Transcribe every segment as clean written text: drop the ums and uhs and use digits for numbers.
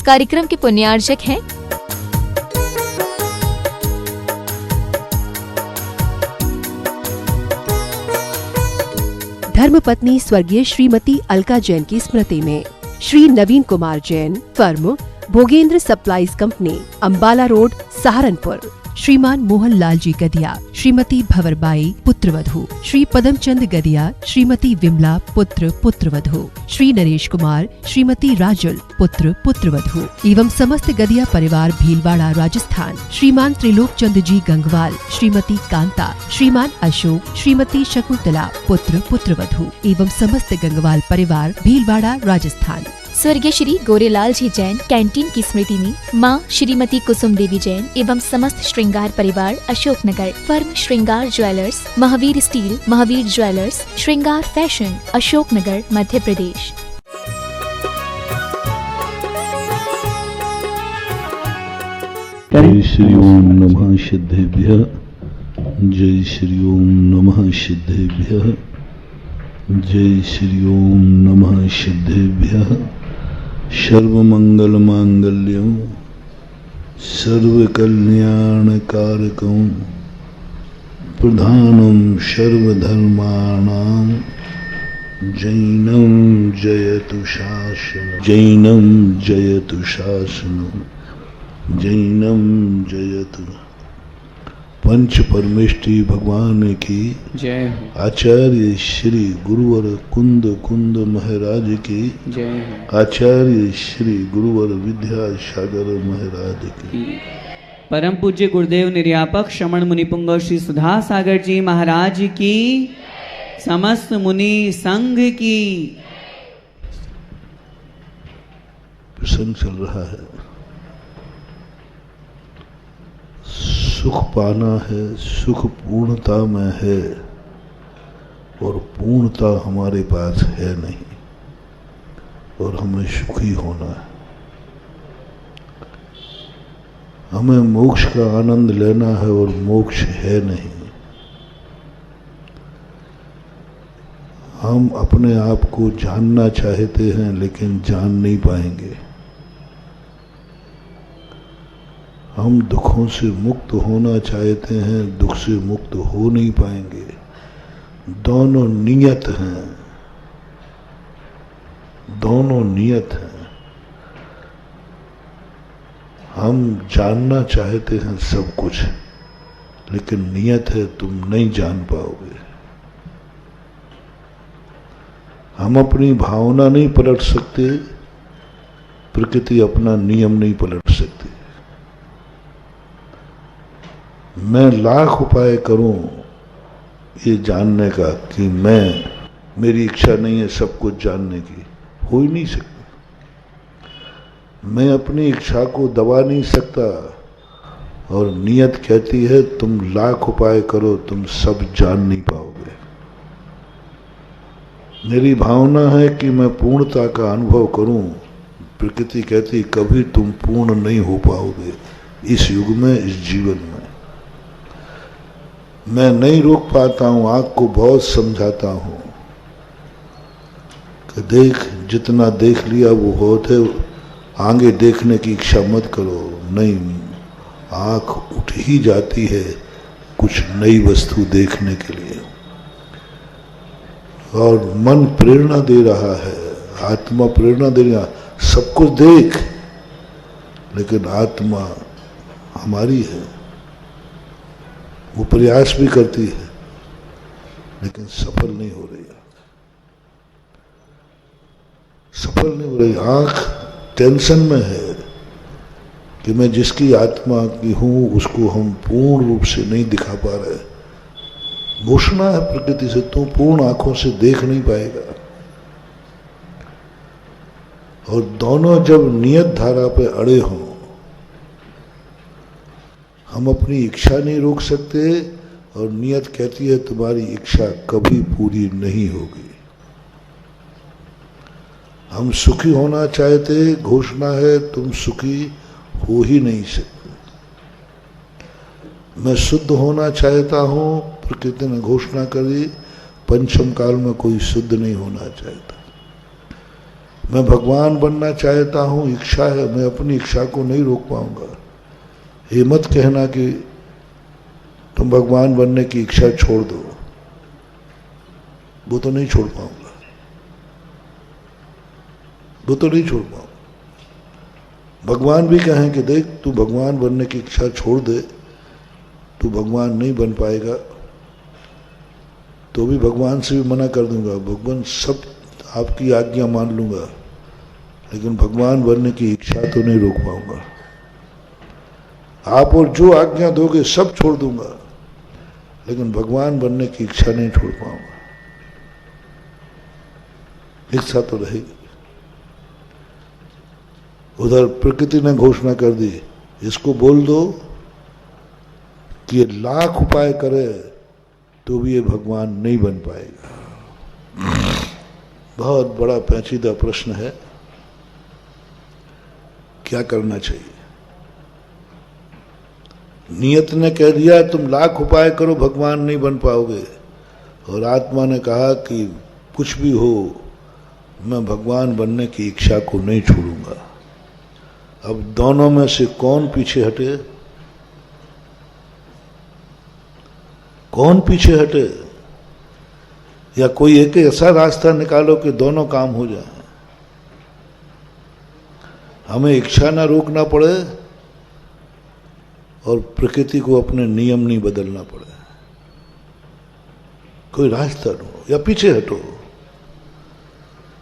कार्यक्रम के पुण्यार्जक हैं धर्मपत्नी स्वर्गीय श्रीमती अलका जैन की स्मृति में Shri Naveen Kumar Jain, firm Bhogendra supplies company, Ambala road, Saharanpur. Shriman Mohan Lal ji Gadia, Shrimati भंवरबाई पुत्रवधू, Shri Padamchand Gadia, Shrimati Vimla पुत्र पुत्रवधू, श्री नरेश कुमार, श्रीमती राजुल पुत्र पुत्रवधू एवं समस्त गदिया परिवार भीलवाड़ा राजस्थान। श्रीमान त्रिलोक चंद जी गंगवाल, श्रीमती कांता, श्रीमान अशोक, श्रीमती शकुंतला पुत्र पुत्रवधू एवं समस्त गंगवाल परिवार भीलवाड़ा राजस्थान। स्वर्गीय श्री गोरेलाल जी जैन कैंटीन की स्मृति में मां श्रीमती कुसुम देवी जैन एवं समस्त श्रृंगार परिवार अशोकनगर। फर्म श्रृंगार jewellers, Mahavir steel, Mahavir jewellers, श्रृंगार फैशन, अशोकनगर, मध्य प्रदेश। जय श्री ओम नमः सिद्धेभ्यः, जय श्री ओम नमः सिद्धेभ्यः, जय श्री ओम नमः सिद्धेभ्यः। सर्वमंगल मांगल्यं सर्वकल्याणकारकं प्रधानं सर्वधर्माणां जैनं जयतु शासनं, जैनं जयतु शासनं, जैनं जयतु। पंच परमेष्ठी भगवान की जय। आचार्य श्री गुरुवर कुंद कुंद महाराज की जय। आचार्य श्री गुरुवर विद्यासागर महाराज की। परम पूज्य गुरुदेव निर्यापक श्रमण मुनिपुंग श्री सुधा सागर जी महाराज की, समस्त मुनि संघ की। प्रसंग चल रहा है, सुख पाना है, सुख पूर्णता में है और पूर्णता हमारे पास है नहीं, और हमें सुखी होना है। हमें मोक्ष का आनंद लेना है और मोक्ष है नहीं। हम अपने आप को जानना चाहते हैं लेकिन जान नहीं पाएंगे। हम दुखों से मुक्त होना चाहते हैं, दुख से मुक्त हो नहीं पाएंगे। दोनों नियत हैं, दोनों नियत हैं। हम जानना चाहते हैं सब कुछ, लेकिन नियत है तुम नहीं जान पाओगे। हम अपनी भावना नहीं पलट सकते, प्रकृति अपना नियम नहीं पलट सकती। मैं लाख उपाय करूं ये जानने का कि मेरी इच्छा नहीं है सब कुछ जानने की, हो ही नहीं सकता। मैं अपनी इच्छा को दबा नहीं सकता, और नियत कहती है तुम लाख उपाय करो तुम सब जान नहीं पाओगे। मेरी भावना है कि मैं पूर्णता का अनुभव करूं, प्रकृति कहती कभी तुम पूर्ण नहीं हो पाओगे इस युग में, इस जीवन में। मैं नहीं रोक पाता हूं, आंख को बहुत समझाता हूं कि देख, जितना देख लिया वो बहुत है, आगे देखने की इच्छा मत करो। नहीं, आंख उठ ही जाती है कुछ नई वस्तु देखने के लिए, और मन प्रेरणा दे रहा है, आत्मा प्रेरणा दे रहा, सब कुछ देख, लेकिन आत्मा हमारी है, वो प्रयास भी करती है लेकिन सफल नहीं हो रही, सफल नहीं हो रही। आंख टेंशन में है कि मैं जिसकी आत्मा की हूं उसको हम पूर्ण रूप से नहीं दिखा पा रहे। घोषणा है प्रकृति से, तू पूर्ण आंखों से देख नहीं पाएगा। और दोनों जब नियत धारा पे अड़े हों, हम अपनी इच्छा नहीं रोक सकते, और नियत कहती है तुम्हारी इच्छा कभी पूरी नहीं होगी। हम सुखी होना चाहते, घोषणा है तुम सुखी हो ही नहीं सकते। मैं शुद्ध होना चाहता हूं, प्रकृति ने घोषणा करी पंचम काल में कोई शुद्ध नहीं होना चाहता। मैं भगवान बनना चाहता हूँ, इच्छा है, मैं अपनी इच्छा को नहीं रोक पाऊंगा। ये मत कहना कि तुम भगवान बनने की इच्छा छोड़ दो, वो तो नहीं छोड़ पाऊंगा, वो तो नहीं छोड़ पाऊंगा। भगवान भी कहें कि देख तू भगवान बनने की इच्छा छोड़ दे, तू भगवान नहीं बन पाएगा, तो भी भगवान से भी मना कर दूंगा, भगवान सब आपकी आज्ञा मान लूंगा, लेकिन भगवान बनने की इच्छा तो नहीं रोक पाऊंगा। आप और जो आज्ञा दोगे सब छोड़ दूंगा, लेकिन भगवान बनने की इच्छा नहीं छोड़ पाऊंगा। इच्छा तो रहेगी। उधर प्रकृति ने घोषणा कर दी, इसको बोल दो कि ये लाख उपाय करे तो भी ये भगवान नहीं बन पाएगा। बहुत बड़ा पेचीदा प्रश्न है, क्या करना चाहिए? नियत ने कह दिया तुम लाख उपाय करो भगवान नहीं बन पाओगे, और आत्मा ने कहा कि कुछ भी हो मैं भगवान बनने की इच्छा को नहीं छोड़ूंगा। अब दोनों में से कौन पीछे हटे? कौन पीछे हटे? या कोई एक ऐसा रास्ता निकालो कि दोनों काम हो जाए, हमें इच्छा ना रोकना पड़े और प्रकृति को अपने नियम नहीं बदलना पड़े। कोई रास्ता ढूंढो, या पीछे हटो,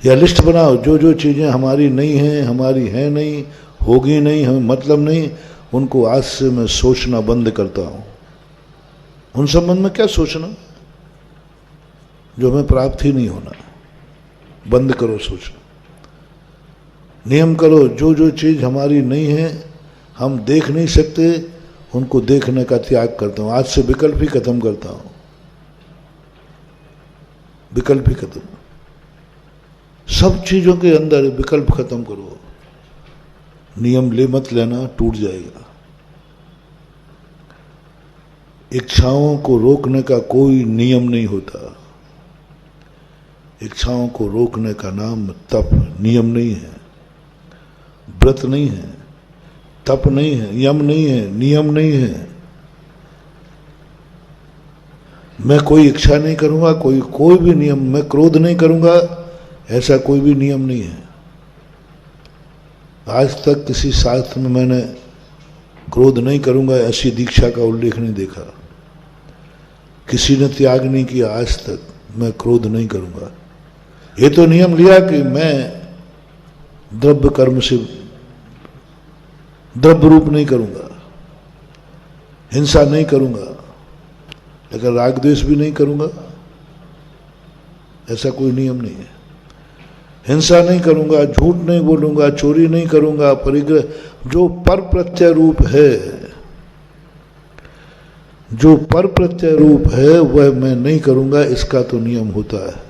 या लिस्ट बनाओ, जो जो चीजें हमारी नहीं हैं, हमारी हैं नहीं, होगी नहीं, हमें मतलब नहीं, उनको आज से मैं सोचना बंद करता हूं। उन संबंध में क्या सोचना जो हमें प्राप्त ही नहीं होना। बंद करो सोचना, नियम करो, जो जो चीज हमारी नहीं है, हम देख नहीं सकते, उनको देखने का त्याग करता हूं। आज से विकल्प ही खत्म करता हूं, विकल्प ही खत्म। सब चीजों के अंदर विकल्प खत्म करो। नियम ले मत लेना, टूट जाएगा। इच्छाओं को रोकने का कोई नियम नहीं होता। इच्छाओं को रोकने का नाम तप, नियम नहीं है, व्रत नहीं है, तप नहीं है, यम नहीं है, नियम नहीं है। मैं कोई इच्छा नहीं करूंगा, कोई भी नियम, मैं क्रोध नहीं करूंगा, ऐसा कोई भी नियम नहीं है। आज तक किसी शास्त्र में मैंने क्रोध नहीं करूंगा ऐसी दीक्षा का उल्लेख नहीं देखा। किसी ने त्याग नहीं किया आज तक, मैं क्रोध नहीं करूंगा। ये तो नियम लिया कि मैं द्रव्य कर्म से द्रव्य रूप नहीं करूंगा, हिंसा नहीं करूंगा, लेकिन राग द्वेष भी नहीं करूंगा, ऐसा कोई नियम नहीं है। हिंसा नहीं करूंगा, झूठ नहीं बोलूंगा, चोरी नहीं करूंगा, परिग्रह, जो पर प्रत्यय रूप है, जो पर प्रत्यय रूप है वह मैं नहीं करूंगा, इसका तो नियम होता है।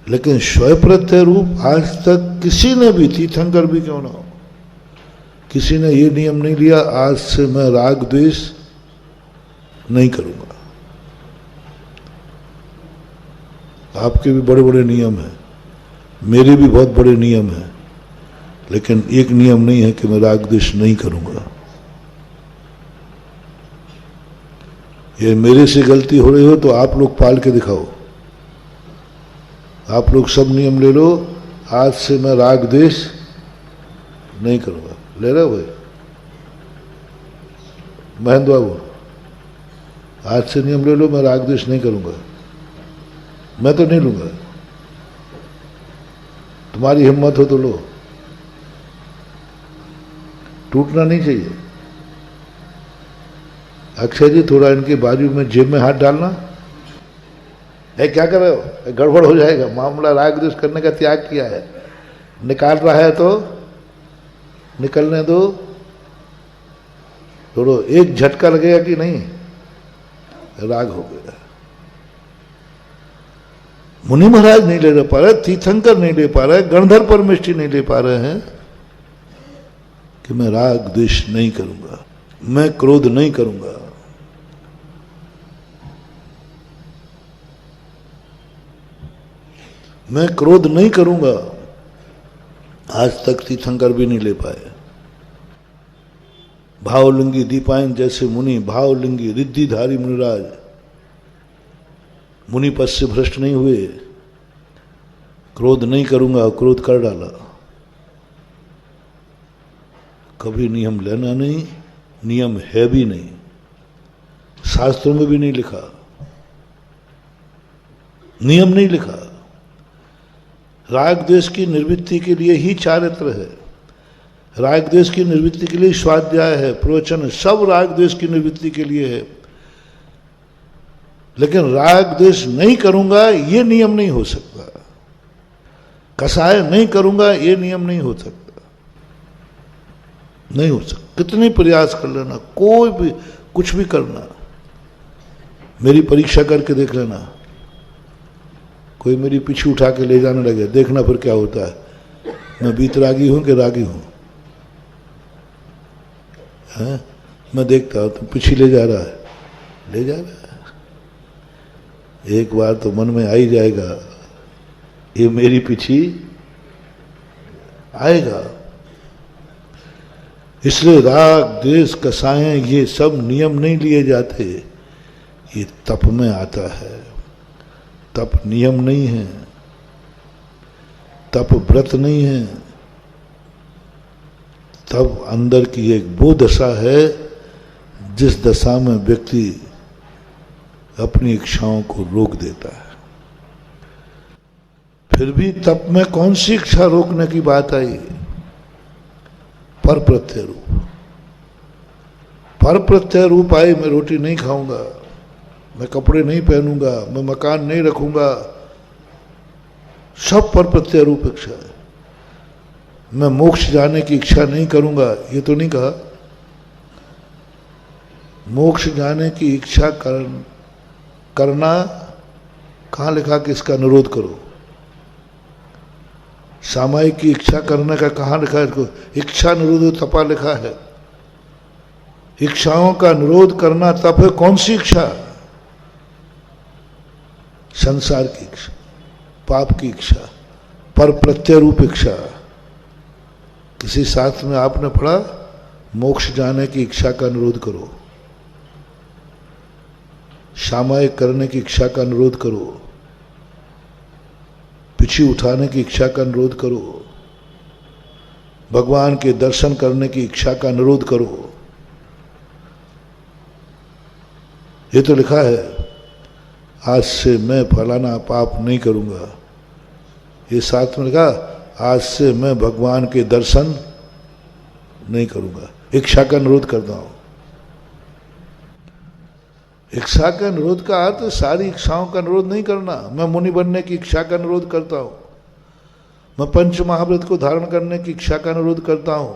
लेकिन स्व प्रत्यय रूप आज तक किसी ने भी, तीर्थंकर भी क्यों ना हो, किसी ने ये नियम नहीं लिया आज से मैं राग द्वेष नहीं करूंगा। आपके भी बड़े बड़े नियम हैं, मेरे भी बहुत बड़े नियम हैं, लेकिन एक नियम नहीं है कि मैं राग द्वेष नहीं करूंगा। ये मेरे से गलती हो रही हो तो आप लोग पाल के दिखाओ। आप लोग सब नियम ले लो, आज से मैं राग द्वेष नहीं करूंगा। ले रहे हो भाई महेंद्र बाबू, आज से नियम ले लो, मैं राग द्वेष नहीं करूंगा। मैं तो नहीं लूंगा, तुम्हारी हिम्मत हो तो लो, टूटना नहीं चाहिए। अक्षय जी थोड़ा इनके बाजू में जेब में हाथ डालना है। क्या कर रहे हो? गड़बड़ हो जाएगा। मामला राग द्वेष करने का त्याग किया है, निकाल रहा है तो निकलने दो। थोड़ा एक झटका लगेगा कि नहीं, राग हो गया। मुनि महाराज नहीं ले पा रहे, तीर्थंकर नहीं ले पा रहे, गणधर परमेष्ठी नहीं ले पा रहे हैं कि मैं राग द्वेष नहीं करूंगा, मैं क्रोध नहीं करूंगा। मैं क्रोध नहीं करूंगा, आज तक तीर्थंकर भी नहीं ले पाए। भावलिंगी दीपायन जैसे मुनि, भावलिंगी रिद्धिधारी मुनिराज मुनि पद से भ्रष्ट नहीं हुए। क्रोध नहीं करूंगा, क्रोध कर डाला। कभी नियम लेना नहीं, नियम है भी नहीं, शास्त्रों में भी नहीं लिखा, नियम नहीं लिखा। राग द्वेष की निवृत्ति के लिए ही चारित्र है, राग द्वेष की निवृत्ति के लिए स्वाध्याय है, प्रवचन, सब राग द्वेष की निवृत्ति के लिए है। लेकिन राग द्वेष नहीं करूंगा ये नियम नहीं हो सकता, कसाय नहीं करूंगा ये नियम नहीं हो सकता, नहीं हो सकता। कितने प्रयास कर लेना, कोई भी कुछ भी करना, मेरी परीक्षा करके देख लेना। कोई मेरी पीछे उठा के ले जाने लगे, देखना फिर क्या होता है, मैं बीतरागी हूं कि रागी हूं। मैं देखता हूं तुम पीछे ले जा रहा है, ले जा रहा है। एक बार तो मन में आ ही जाएगा ये मेरी पीछे आएगा। इसलिए राग द्वेष कसाएं ये सब नियम नहीं लिए जाते, ये तप में आता है। तप नियम नहीं है, तप व्रत नहीं है, तब अंदर की एक वो दशा है जिस दशा में व्यक्ति अपनी इच्छाओं को रोक देता है। फिर भी तप में कौन सी इच्छा रोकने की बात आई? पर प्रत्यय रूप, पर प्रत्यय रूप आई। मैं रोटी नहीं खाऊंगा, मैं कपड़े नहीं पहनूंगा, मैं मकान नहीं रखूंगा, सब पर प्रत्यय रूप इच्छा है। मैं मोक्ष जाने की इच्छा नहीं करूंगा, ये तो नहीं कहा। मोक्ष जाने की इच्छा करना कहां लिखा कि इसका निरोध करो? सामायिक की इच्छा करने का कहां लिखा है? इसको इच्छा निरोध तपा लिखा है। इच्छाओं का निरोध करना तप है। कौन सी इच्छा? संसार की इच्छा, पाप की इच्छा, पर प्रत्यय रूप इच्छा। किसी शास्त्र में आपने पढ़ा मोक्ष जाने की इच्छा का निरोध करो, सामायिक करने की इच्छा का निरोध करो, पीछे उठाने की इच्छा का निरोध करो, भगवान के दर्शन करने की इच्छा का निरोध करो। ये तो लिखा है आज से मैं फलाना पाप नहीं करूंगा। ये साथ में लिखा आज से मैं भगवान के दर्शन नहीं करूंगा, इच्छा का निरोध करता हूं। इच्छा का निरोध का अर्थ सारी इच्छाओं का निरोध नहीं करना। मैं मुनि बनने की इच्छा का निरोध करता हूं, मैं पंच महाव्रत को धारण करने की इच्छा का निरोध करता हूं,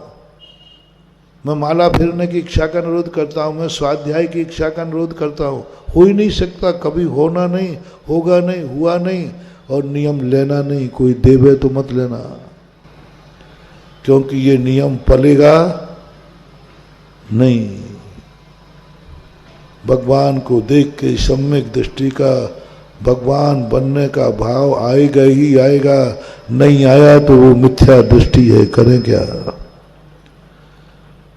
मैं माला फेरने की इच्छा का निरोध करता हूं, मैं स्वाध्याय की इच्छा का निरोध करता हूं। हो ही नहीं सकता, कभी होना नहीं, होगा नहीं, हुआ नहीं। और नियम लेना नहीं, कोई देवे तो मत लेना, क्योंकि ये नियम पलेगा नहीं। भगवान को देख के सम्यक दृष्टि का, भगवान बनने का भाव आएगा ही आएगा। नहीं आया तो वो मिथ्या दृष्टि है, करें क्या?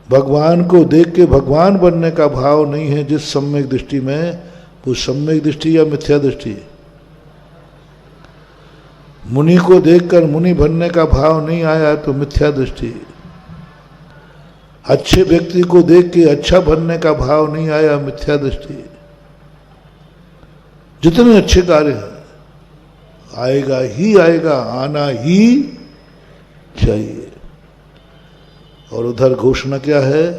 भगवान को देख के भगवान बनने का भाव नहीं है जिस सम्यक दृष्टि में, वो सम्यक दृष्टि या मिथ्या दृष्टि? मुनि को देखकर मुनि बनने का भाव नहीं आया तो मिथ्या दृष्टि। अच्छे व्यक्ति को देख के अच्छा बनने का भाव नहीं आया, मिथ्या दृष्टि। जितने अच्छे कार्य हैं आएगा ही आएगा, आना ही चाहिए। और उधर घोषणा क्या है?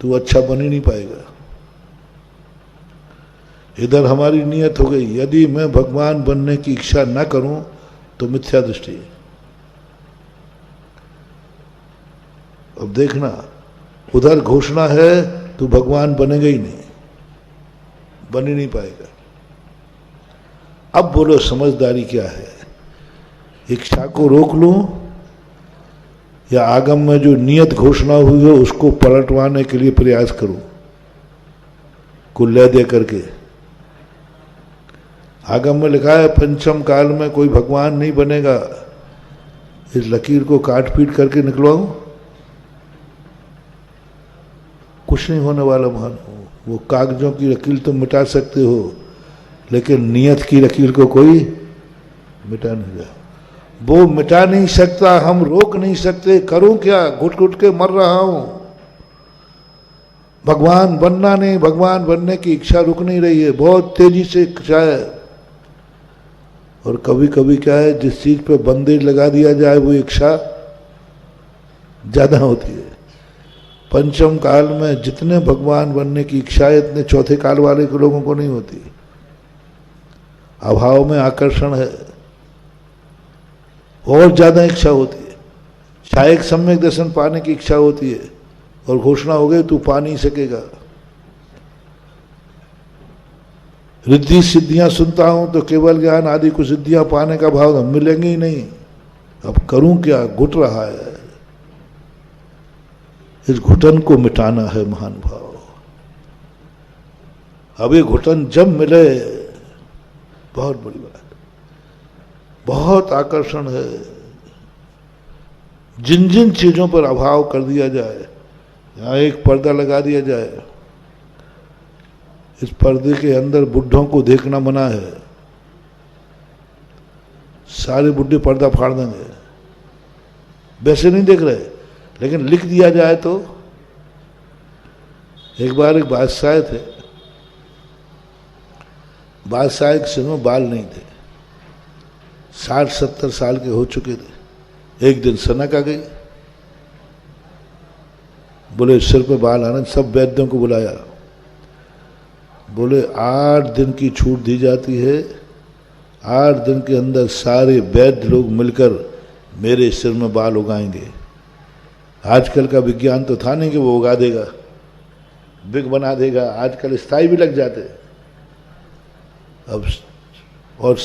तू अच्छा बन ही नहीं पाएगा। इधर हमारी नियत हो गई यदि मैं भगवान बनने की इच्छा न करूं तो मिथ्या दृष्टि। अब देखना, उधर घोषणा है तू भगवान बनेगा ही नहीं, बन ही नहीं पाएगा। अब बोलो समझदारी क्या है? इच्छा को रोक लूं या आगम में जो नियत घोषणा हुई है उसको पलटवाने के लिए प्रयास करूं, कुल ले दे करके? आगम में लिखा है पंचम काल में कोई भगवान नहीं बनेगा, इस लकीर को काट पीट करके निकलवाऊं? कुछ नहीं होने वाला महानुभाव। वो कागजों की लकीर तो मिटा सकते हो, लेकिन नियत की लकीर को कोई मिटा नहीं रहा। वो मिटा नहीं सकता, हम रोक नहीं सकते। करूं क्या? घुट घुट के मर रहा हूं। भगवान बनना नहीं, भगवान बनने की इच्छा रुक नहीं रही है, बहुत तेजी से इच्छा है। और कभी कभी क्या है, जिस चीज पे बंदेज लगा दिया जाए वो इच्छा ज्यादा होती है। पंचम काल में जितने भगवान बनने की इच्छा है, इतने चौथे काल वाले के लोगों को नहीं होती। अभाव में आकर्षण है, और ज्यादा इच्छा होती है। शायद सम्यक दर्शन पाने की इच्छा होती है, और घोषणा हो गई तू पा नहीं सकेगा। रिद्धि सिद्धियां सुनता हूं तो केवल ज्ञान आदि को सिद्धियां पाने का भाव तो मिलेंगे ही नहीं। अब करूं क्या? घुट रहा है। इस घुटन को मिटाना है महान भाव। अब ये घुटन जब मिले, बहुत बड़ी बात, बहुत आकर्षण है। जिन जिन चीजों पर अभाव कर दिया जाए, यहां एक पर्दा लगा दिया जाए, इस पर्दे के अंदर बुढ़ों को देखना मना है। सारे बुढ़े पर्दा फाड़ देंगे, वैसे नहीं देख रहे, लेकिन लिख दिया जाए तो। एक बार एक बादशाह थे, बादशाह के सिर में बाल नहीं थे, 60-70 साल के हो चुके थे। एक दिन सनक आ गई, बोले सिर पे बाल आना। सब वैद्यों को बुलाया, बोले 8 दिन की छूट दी जाती है, 8 दिन के अंदर सारे वैद्य लोग मिलकर मेरे सिर में बाल उगाएंगे। आजकल का विज्ञान तो था नहीं कि वो उगा देगा, बिग बना देगा। आजकल स्थाई भी लग जाते। अब और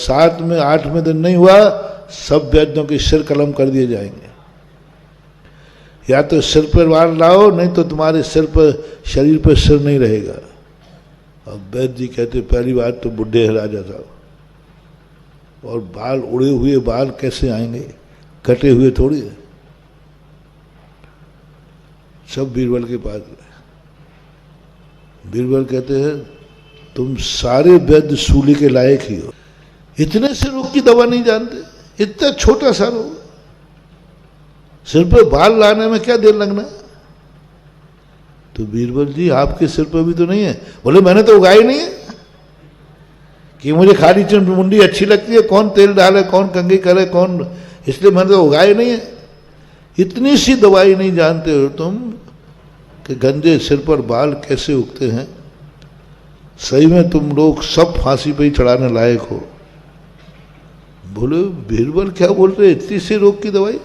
8वें दिन नहीं हुआ, सब वैद्यों के सिर कलम कर दिए जाएंगे। या तो सिर पर बाल लाओ, नहीं तो तुम्हारे सिर पर, शरीर पर सिर नहीं रहेगा। अब वैद्य जी कहते पहली बात तो बुढ़े हैं राजा साहब, और बाल उड़े हुए बाल कैसे आएंगे? कटे हुए थोड़ी है। सब बीरबल के पास गए। बीरबल कहते हैं तुम सारे वैद्य सूली के लायक ही हो, इतने से रोग की दवा नहीं जानते? इतना छोटा सा रोग, सिर पे बाल लाने में क्या देर लगना? तो बीरबल जी आपके सिर पर भी तो नहीं है। बोले मैंने तो उगाई नहीं है कि मुझे खाली मुंडी अच्छी लगती है, कौन तेल डाले, कौन कंघी करे, कौन, इसलिए मैंने तो उगाई नहीं है। इतनी सी दवाई नहीं जानते हो तुम कि गंजे सिर पर बाल कैसे उगते हैं। सही में तुम लोग सब फांसी पे ही चढ़ाने लायक हो। बोले बीरबल क्या बोल रहे, इतनी सी रोग की दवाई?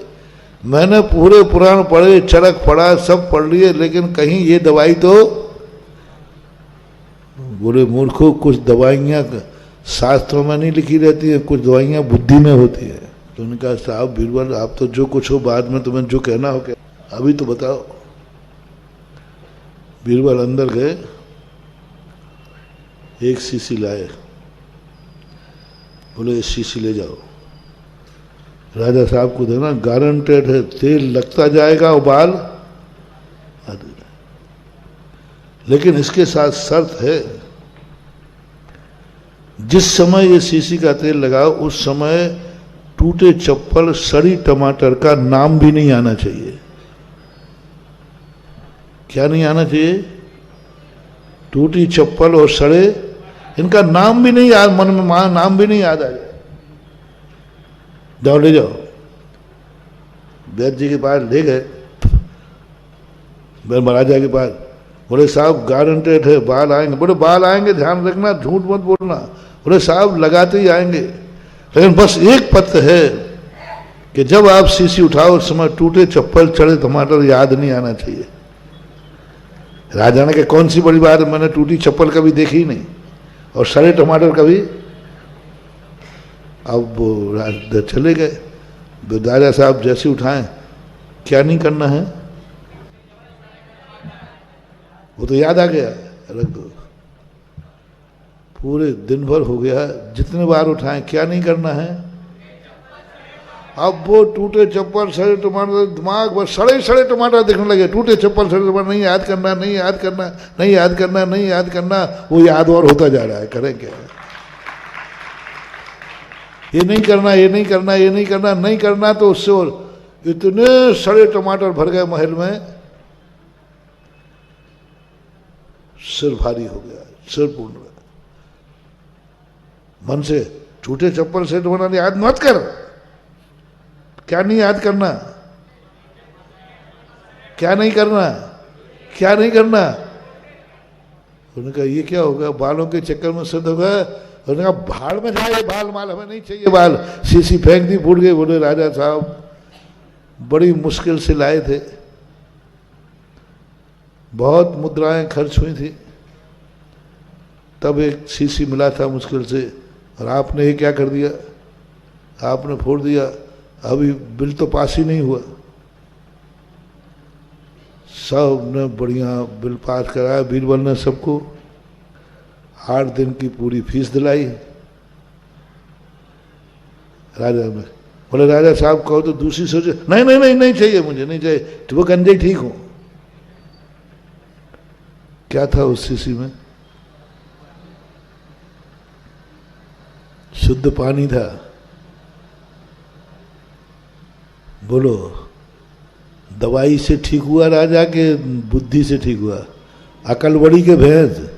मैंने पूरे पुराण पढ़े, चरक पढ़ा, सब पढ़ लिए, लेकिन कहीं ये दवाई तो। बोले मूर्खों, कुछ दवाइयाँ शास्त्रों में नहीं लिखी रहती है, कुछ दवाइयाँ बुद्धि में होती है। तो उन्होंने कहा साहब बीरबल आप तो जो कुछ हो, बाद में तुम्हें जो कहना हो, अभी तो बताओ। बीरबल अंदर गए, एक शीशी लाए, बोले इस शीशी ले जाओ, राजा साहब को देना, गारंटेड है तेल लगता जाएगा और बाल। लेकिन इसके साथ शर्त है, जिस समय ये शीशी का तेल लगाओ उस समय टूटे चप्पल, सड़ी टमाटर का नाम भी नहीं आना चाहिए। क्या नहीं आना चाहिए? टूटी चप्पल और सड़े, इनका नाम भी नहीं याद, मन में नाम भी नहीं याद आ जाए। जाओ ले जाओ। वैद्य जी के पास ले गए, महाराजा के पास। बोले साहब गारंटेड है बाल आएंगे। बोले बाल आएंगे, ध्यान रखना, झूठ मत बोलना। बोले साहब लगाते ही आएंगे, लेकिन बस एक पत्र है कि जब आप शीशी उठाओ उस समय टूटे चप्पल, चढ़े टमाटर याद नहीं आना चाहिए। राजा ने कहा कौन सी बड़ी बात है, मैंने टूटी चप्पल कभी देखी ही नहीं और सड़े टमाटर कभी। अब वो चले गए। राजा साहब जैसे उठाएं, क्या नहीं करना है, वो तो याद आ गया, रख दो। पूरे दिन भर हो गया, जितने बार उठाएं क्या नहीं करना है। अब वो टूटे चप्पल सड़े टमाटर, दिमाग बस सड़े सड़े टमाटर दिखने लगे। टूटे चप्पल सड़े टमाटर, नहीं याद करना, नहीं याद करना, नहीं याद करना, नहीं याद करना। वो याद और होता जा रहा है। करें क्या? ये नहीं करना, ये नहीं करना, ये नहीं करना, नहीं करना, तो उससे और इतने सड़े टमाटर भर गए महल में, सिर भारी हो गया, सिर पूर्ण गया। मन से टूटे चप्पल से टमाटर याद मत कर। क्या नहीं याद करना? क्या नहीं करना? क्या नहीं करना? उन्होंने कहा ये क्या होगा? बालों के चक्कर में सिद्ध होगा। उन्होंने कहा भाड़ में जाए बाल, माल हमें नहीं चाहिए बाल। शीशी फेंक दी, फूट गई। बोले राजा साहब बड़ी मुश्किल से लाए थे, बहुत मुद्राएं खर्च हुई थी, तब एक शीशी मिला था मुश्किल से, और आपने ये क्या कर दिया? आपने फोड़ दिया। अभी बिल तो पास ही नहीं हुआ। सब ने बढ़िया बिल पास कराया। बीरबल ने सबको 8 दिन की पूरी फीस दिलाई। राजा में बोले राजा साहब कहो तो दूसरी सोचे, नहीं नहीं नहीं नहीं चाहिए, मुझे नहीं चाहिए, तो वो गंजे ठीक हो। क्या था उस शीशी में? शुद्ध पानी था। बोलो दवाई से ठीक हुआ राजा के बुद्धि से ठीक हुआ? अकल बड़ी के भैंस।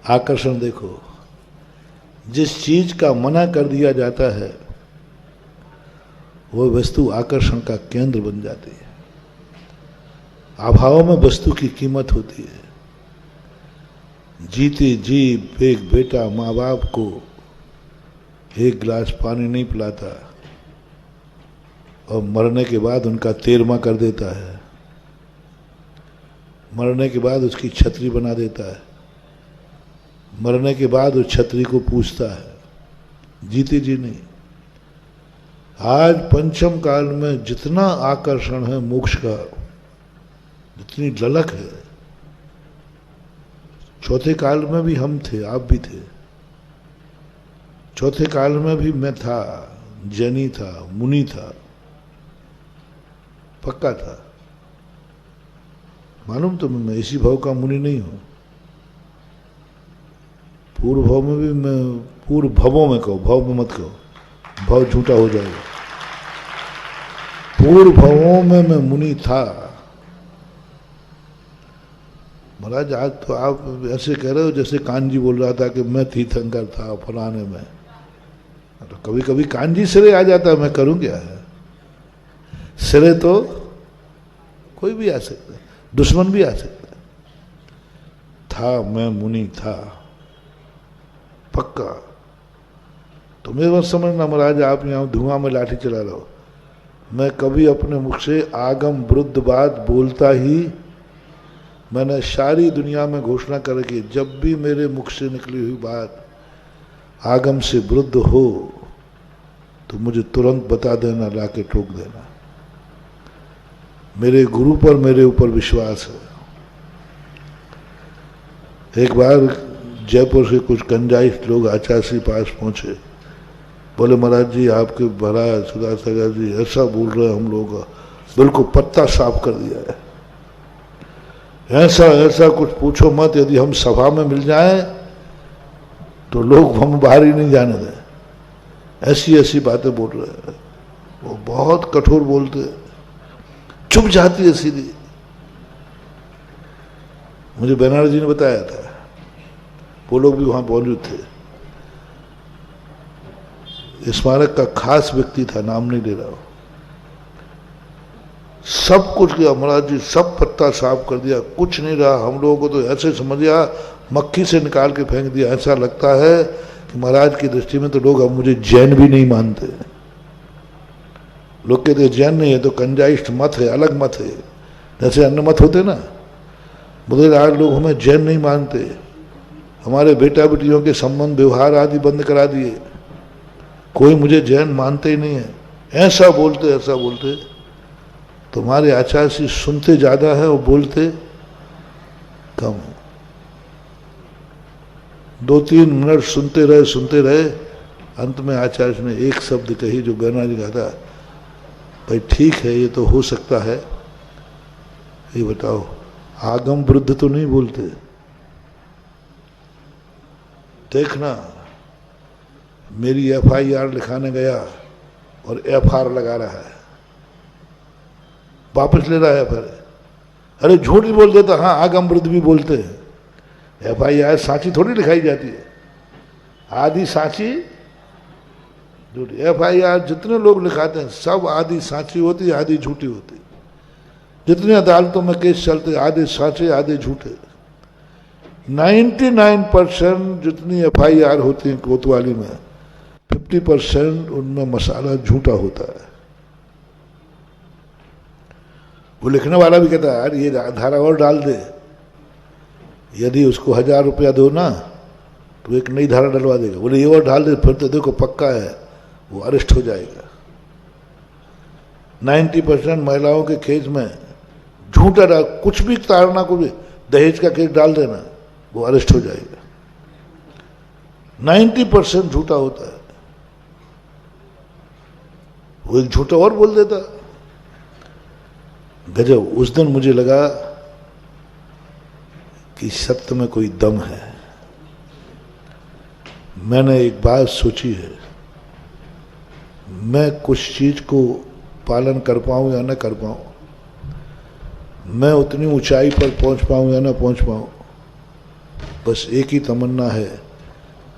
आकर्षण देखो, जिस चीज का मना कर दिया जाता है वो वस्तु आकर्षण का केंद्र बन जाती है। अभाव में वस्तु की कीमत होती है। जीते जी एक बेटा माँ बाप को एक गिलास पानी नहीं पिलाता और मरने के बाद उनका 13वां कर देता है, मरने के बाद उसकी छतरी बना देता है, मरने के बाद उस छतरी को पूछता है, जीते जी नहीं। आज पंचम काल में जितना आकर्षण है मोक्ष का, जितनी ललक है, चौथे काल में भी हम थे, आप भी थे। चौथे काल में भी मैं था, जैनी था, मुनि था, पक्का था। मालूम तो मैं इसी भाव का मुनि नहीं हूं। पूर्व भाव में भी मैं, पूर्व भवों में कहो, भाव में मत कहो, भाव झूठा हो जाएगा। पूर्व भावों में मैं मुनि था। महाराज आज तो आप ऐसे कह रहे हो जैसे कानजी बोल रहा था कि मैं तीर्थंकर था फलाने में। तो कभी कभी कानजी सिरे आ जाता है, मैं करूं क्या है? सिरे तो कोई भी आ सकता है, दुश्मन भी आ सकता है। था मैं मुनि था, पक्का। तो मेरे बात समझना महाराज, आप यहाँ धुआं में लाठी चला रहे हो। मैं कभी अपने मुख से आगम विरुद्ध बात बोलता ही, मैंने सारी दुनिया में घोषणा कर रखी, जब भी मेरे मुख से निकली हुई बात आगम से विरुद्ध हो तो मुझे तुरंत बता देना, लाके ठोक देना। मेरे गुरु पर मेरे ऊपर विश्वास है। एक बार जयपुर से कुछ कंजाइश लोग आचार्य के पास पहुंचे, बोले महाराज जी आपके महाराज सुधा सागर जी ऐसा बोल रहे हैं, हम लोग बिल्कुल पत्ता साफ कर दिया है, ऐसा ऐसा कुछ पूछो मत, यदि हम सभा में मिल जाएं तो लोग हम बाहर ही नहीं जाने दें। ऐसी ऐसी बातें बोल रहे हैं। वो बहुत कठोर बोलते, चुप जाती है सीधी। मुझे बेनारस जी ने बताया था, वो लोग भी वहां मौजूद थे। स्मारक का खास व्यक्ति था, नाम नहीं ले रहा हूं। सब कुछ किया महाराज जी, सब पत्ता साफ कर दिया, कुछ नहीं रहा। हम लोगों को तो ऐसे समझिया मक्खी से निकाल के फेंक दिया। ऐसा लगता है कि महाराज की दृष्टि में तो लोग अब मुझे जैन भी नहीं मानते। लोग कहते जैन नहीं है तो कंजाइस्ट मत है, अलग मत है, जैसे अन्य मत होते ना। बोले आज लोग हमें जैन नहीं मानते, हमारे बेटा बेटियों के संबंध व्यवहार आदि बंद करा दिए, कोई मुझे जैन मानते ही नहीं है। ऐसा बोलते, ऐसा बोलते। तुम्हारे आचार्य जी सुनते ज्यादा है और बोलते कम है। 2-3 मिनट सुनते रहे अंत में आचार्य ने एक शब्द कही जो गणना जी कहा था, भाई ठीक है ये तो हो सकता है, ये बताओ आगम वृद्ध तो नहीं बोलते। देखना मेरी FIR लिखाने गया और FR लगा रहा है, वापस ले रहा है फिर, अरे झूठ ही बोल देता। हाँ आगम वृद्ध भी बोलते हैं। FIR साची थोड़ी लिखाई जाती है, आदि साची झूठी। FIR जितने लोग लिखाते हैं सब आदि साची होती है, आदि झूठी होती है। जितने अदालतों में केस चलते आधे साचे आधे झूठे। 99% जितनी FIR होती है कोतवाली में 50% उनमें मसाला झूठा होता है। वो लिखने वाला भी कहता है यार ये धारा और डाल दे, यदि उसको 1000 रुपया दो ना तो एक नई धारा डलवा देगा। बोले ये और डाल दे, फिर तो देखो पक्का है वो अरेस्ट हो जाएगा। 90% महिलाओं के केस में झूठा डाल, कुछ भी ताड़ना को भी, दहेज का केस डाल देना वो अरेस्ट हो जाएगा। 90% झूठा होता है। वो एक झूठा और बोल देता। गजब। उस दिन मुझे लगा कि सत्य में कोई दम है। मैंने एक बात सोची है, मैं कुछ चीज को पालन कर पाऊं या न कर पाऊं, मैं उतनी ऊंचाई पर पहुंच पाऊं या न पहुंच पाऊं, बस एक ही तमन्ना है,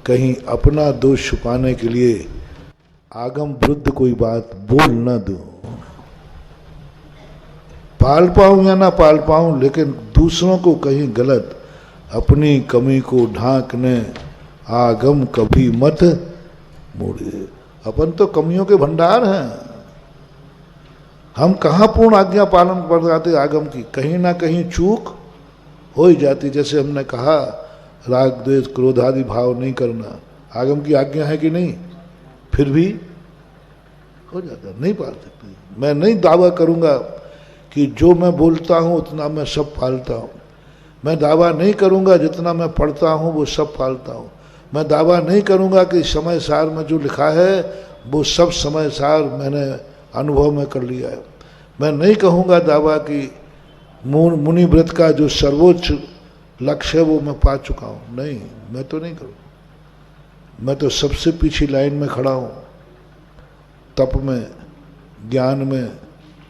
कहीं अपना दोष छुपाने के लिए आगम वृद्ध कोई बात बोल न दूं। पाल पाऊं या ना पाल पाऊं, लेकिन दूसरों को कहीं गलत, अपनी कमी को ढांकने आगम कभी मत मोड़े। अपन तो कमियों के भंडार हैं, हम कहाँ पूर्ण आज्ञा पालन कर जाते आगम की, कहीं ना कहीं चूक हो ही जाती। जैसे हमने कहा राग द्वेष क्रोध आदि भाव नहीं करना, आगम की आज्ञा है कि नहीं, फिर भी हो जाता, नहीं पाल सकती। मैं नहीं दावा करूंगा कि जो मैं बोलता हूं उतना मैं सब पालता हूं। मैं दावा नहीं करूंगा जितना मैं पढ़ता हूं वो सब पालता हूं। मैं दावा नहीं करूंगा कि समय सार में जो लिखा है वो सब समय सार मैंने अनुभव में कर लिया है। मैं नहीं कहूंगा दावा कि मुनि व्रत का जो सर्वोच्च लक्ष्य है वो मैं पा चुका हूं। नहीं, मैं तो नहीं करूँ। मैं तो सबसे पीछे लाइन में खड़ा हूं, तप में, ज्ञान में,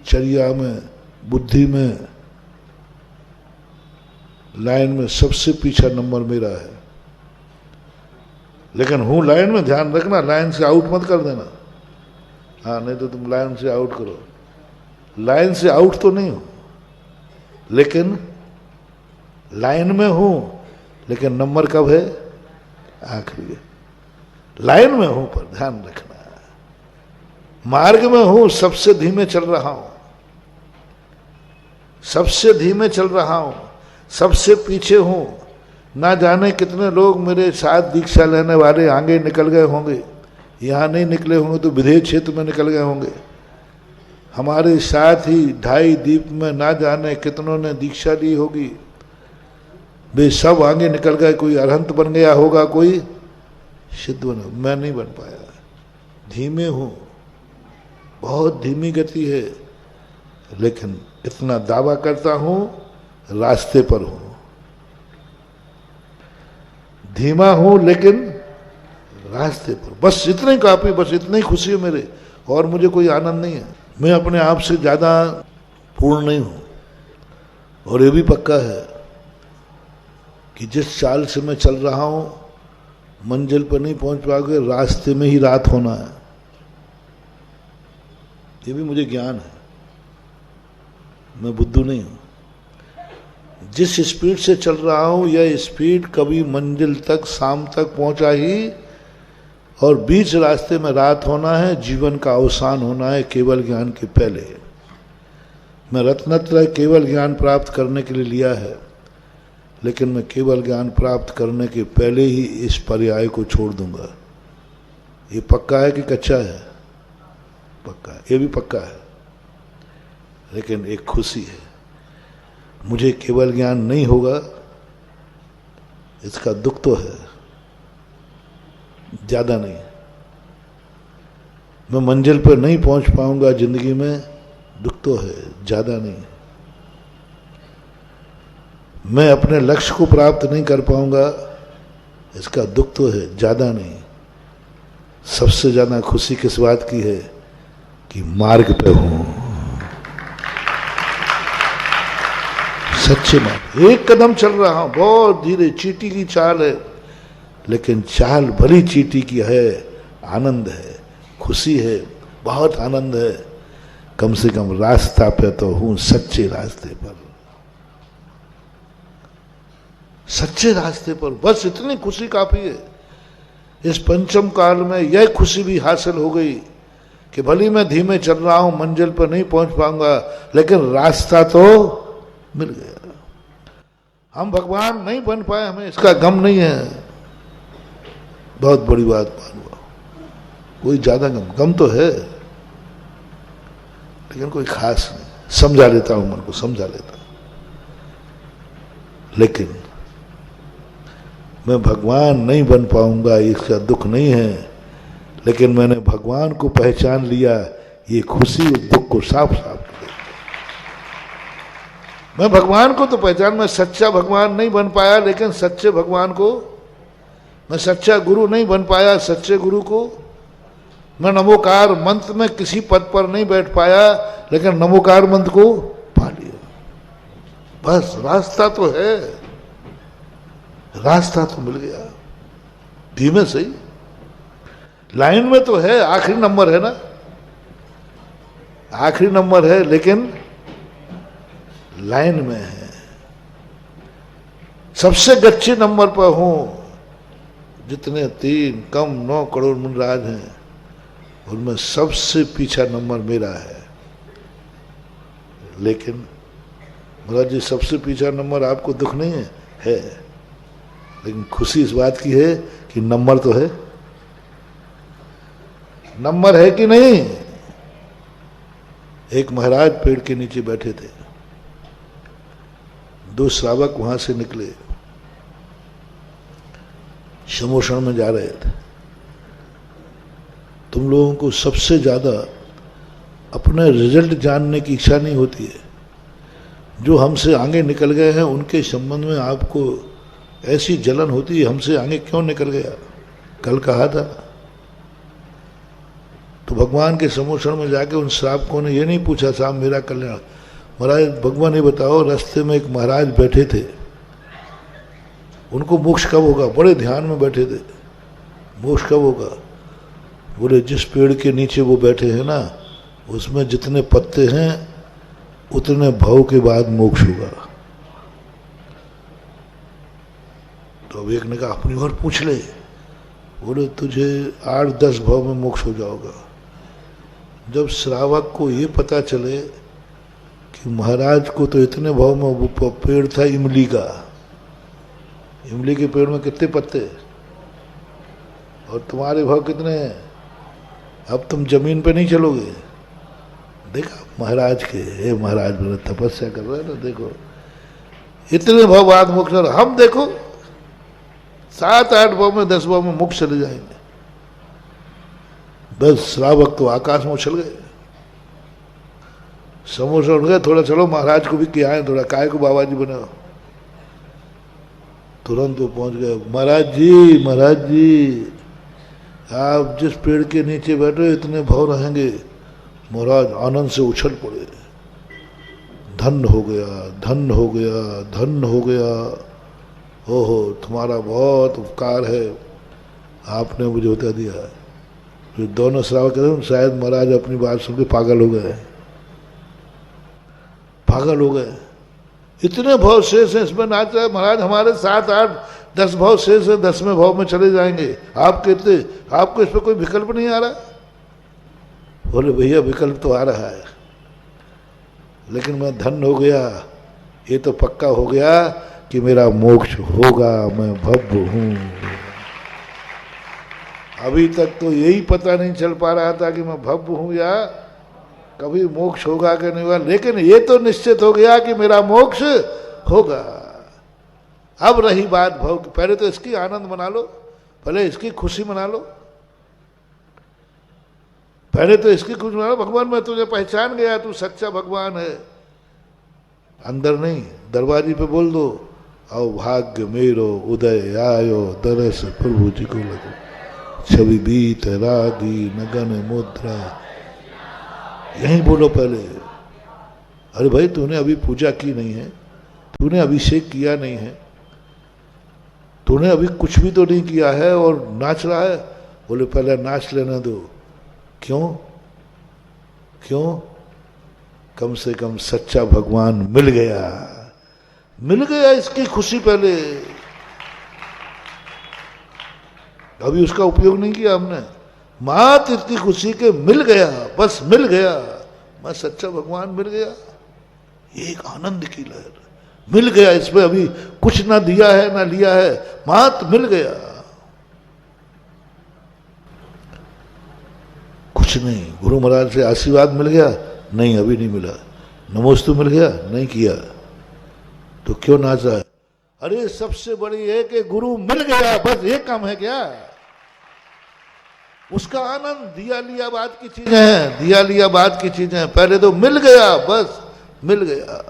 चर्या में, बुद्धि में, लाइन में सबसे पीछा नंबर मेरा है। लेकिन हूं लाइन में, ध्यान रखना, लाइन से आउट मत कर देना। हाँ, नहीं तो तुम लाइन से आउट करो। लाइन से आउट तो नहीं हो, लेकिन लाइन में हूं, लेकिन नंबर कब है? आखिरी। लाइन में हूं पर ध्यान रखना। मार्ग में हूं, सबसे धीमे चल रहा हूं, सबसे धीमे चल रहा हूं, सबसे पीछे हूं। ना जाने कितने लोग मेरे साथ दीक्षा लेने वाले आगे निकल गए होंगे, यहां नहीं निकले होंगे तो विदेश क्षेत्र में निकल गए होंगे। हमारे साथ ही 2.5 द्वीप में ना जाने कितनों ने दीक्षा ली होगी, वे सब आगे निकल गए। कोई अरहंत बन गया होगा, कोई सिद्ध बना, मैं नहीं बन पाया। धीमे हूं, बहुत धीमी गति है, लेकिन इतना दावा करता हूं रास्ते पर हूं। धीमा हूं लेकिन रास्ते पर, बस इतना ही काफी, बस इतनी ही खुशी है मेरे, और मुझे कोई आनंद नहीं है। मैं अपने आप से ज्यादा पूर्ण नहीं हूं। और ये भी पक्का है कि जिस चाल से मैं चल रहा हूं मंजिल पर नहीं पहुंच पाओगे, रास्ते में ही रात होना है। ये भी मुझे ज्ञान है, मैं बुद्धू नहीं हूं। जिस स्पीड से चल रहा हूं यह स्पीड कभी मंजिल तक, शाम तक पहुंचा ही, और बीच रास्ते में रात होना है, जीवन का अवसान होना है केवल ज्ञान के पहले। मैं रत्नत्रय केवल ज्ञान प्राप्त करने के लिए लिया है, लेकिन मैं केवल ज्ञान प्राप्त करने के पहले ही इस पर्याय को छोड़ दूंगा। ये पक्का है कि कच्चा है? पक्का है, ये भी पक्का है। लेकिन एक खुशी है, मुझे केवल ज्ञान नहीं होगा, इसका दुख तो है, ज्यादा नहीं। मैं मंजिल पर नहीं पहुंच पाऊंगा जिंदगी में, दुख तो है, ज्यादा नहीं। मैं अपने लक्ष्य को प्राप्त नहीं कर पाऊंगा, इसका दुख तो है, ज्यादा नहीं। सबसे ज्यादा खुशी किस बात की है कि मार्ग पे हूं, सच्चे मार्ग, एक कदम चल रहा हूं, बहुत धीरे, चींटी की चाल है, लेकिन चाल भली चींटी की है, आनंद है, खुशी है, बहुत आनंद है। कम से कम रास्ता पे तो हूं, सच्चे रास्ते पर, सच्चे रास्ते पर, बस इतनी खुशी काफी है। इस पंचम काल में यह खुशी भी हासिल हो गई कि भली मैं धीमे चल रहा हूं, मंजिल पर नहीं पहुंच पाऊंगा, लेकिन रास्ता तो मिल गया। हम भगवान नहीं बन पाए, हमें इसका गम नहीं है, बहुत बड़ी बात मालूम। कोई ज्यादा गम तो है, लेकिन कोई खास नहीं। समझा लेता हूं, मन को समझा लेता हूं, लेकिन मैं भगवान नहीं बन पाऊंगा, इसका दुख नहीं है। लेकिन मैंने भगवान को पहचान लिया, ये खुशी और दुख को साफ साफ देता। मैं भगवान को तो पहचान, मैं सच्चा भगवान नहीं बन पाया, लेकिन सच्चे भगवान को, मैं सच्चा गुरु नहीं बन पाया, सच्चे गुरु को, मैं नमोकार मंत्र में किसी पद पर नहीं बैठ पाया, लेकिन नमोकार मंत्र को पा लिया। बस रास्ता तो है, रास्ता तो मिल गया, धीमे सही, लाइन में तो है, आखिरी नंबर है ना, आखिरी नंबर है, लेकिन लाइन में है। सबसे गच्चे नंबर पर हूं, जितने 3 कम 9 करोड़ मुनराज हैं, उनमें सबसे पीछा नंबर मेरा है। लेकिन महाराज जी, सबसे पीछा नंबर आपको दुख नहीं है? है, लेकिन खुशी इस बात की है कि नंबर तो है। नंबर है कि नहीं? एक महाराज पेड़ के नीचे बैठे थे, 2 श्रावक वहां से निकले, समोषण में जा रहे थे। तुम लोगों को सबसे ज्यादा अपना रिजल्ट जानने की इच्छा नहीं होती है। जो हमसे आगे निकल गए हैं उनके संबंध में आपको ऐसी जलन होती है, हमसे आगे क्यों निकल गया, कल कहा था। तो भगवान के समोषण में जाके उन श्रावकों ने ये नहीं पूछा, साहब मेरा कल्याण, महाराज भगवान ये बताओ, रास्ते में एक महाराज बैठे थे, उनको मोक्ष कब होगा? बड़े ध्यान में बैठे थे, मोक्ष कब होगा? बोले जिस पेड़ के नीचे वो बैठे हैं ना, उसमें जितने पत्ते हैं उतने भाव के बाद मोक्ष होगा। तो अब एक ने कहा अपनी ओर पूछ ले। बोले तुझे 8-10 भाव में मोक्ष हो जाओगा। जब श्रावक को ये पता चले कि महाराज को तो इतने भाव में, वो पेड़ था इमली का, इमली के पेड़ में कितने पत्ते और तुम्हारे भाव कितने हैं, अब तुम जमीन पे नहीं चलोगे। देखा महाराज के, हे महाराज मेरे तपस्या कर रहे हैं ना, देखो इतने भाव बाद मोक्ष। हम देखो 7-8 भाव में 10 भाव में मोक्ष चले जाएंगे। बस श्रावक तो आकाश में उछल गए, समोसा उठ गए, थोड़ा चलो महाराज को भी किया है, थोड़ा काय को बाबा जी बनाओ। तुरंत वो पहुंच गए, महाराज जी आप जिस पेड़ के नीचे बैठे इतने भाव रहेंगे। महाराज आनंद से उछल पड़े, धन्य हो गया, धन्य हो गया, धन्य हो गया, ओहो तुम्हारा बहुत उपकार है, आपने मुझे बता दिया। फिर दोनों श्रावक कहते हैं शायद महाराज अपनी बात सुन के पागल हो गए, पागल हो गए, इतने भाव शेष हैं इसमें नाच रहा है महाराज, हमारे 7-8-10 भाव शेष है, 10वें भाव में चले जाएंगे। आप कहते आपको इस पर कोई विकल्प नहीं आ रहा? बोले भैया विकल्प तो आ रहा है, लेकिन मैं धन्य हो गया, ये तो पक्का हो गया कि मेरा मोक्ष होगा, मैं भव्य हूं। अभी तक तो यही पता नहीं चल पा रहा था कि मैं भव्य हूं या कभी मोक्ष होगा कि नहीं होगा, लेकिन ये तो निश्चित हो गया कि मेरा मोक्ष होगा। अब रही बात भव की, पहले तो इसकी आनंद मना लो, पहले इसकी खुशी मना लो। पहले तो इसकी कुछ ना, भगवान मैं तुझे पहचान गया, तू सच्चा भगवान है। अंदर नहीं, दरवाजे पे बोल दो, आओ भाग्य मेरो उदय आयो, दरस प्रभु जी को लगो, छवि बीत रागी नगन मुद्रा, यहीं बोलो पहले। अरे भाई तूने अभी पूजा की नहीं है, तूने अभिषेक किया नहीं है, तूने अभी कुछ भी तो नहीं किया है और नाच रहा है। बोले पहले नाच लेने दो। क्यों? क्यों? कम से कम सच्चा भगवान मिल गया, मिल गया, इसकी खुशी पहले। अभी उसका उपयोग नहीं किया हमने, मात इतनी खुशी के मिल गया, बस मिल गया, मैं सच्चा भगवान मिल गया, एक आनंद की लहर मिल गया। इसमें अभी कुछ ना दिया है ना लिया है, मात मिल गया, कुछ नहीं। गुरु महाराज से आशीर्वाद मिल गया? नहीं, अभी नहीं मिला। नमोस्तु मिल गया? नहीं किया, तो क्यों नाच रहा है? अरे सबसे बड़ी है कि गुरु मिल गया, बस ये काम है क्या? उसका आनंद दिया लिया बात की चीजें हैं, दिया लिया बात की चीजें हैं, पहले तो मिल गया, बस मिल गया।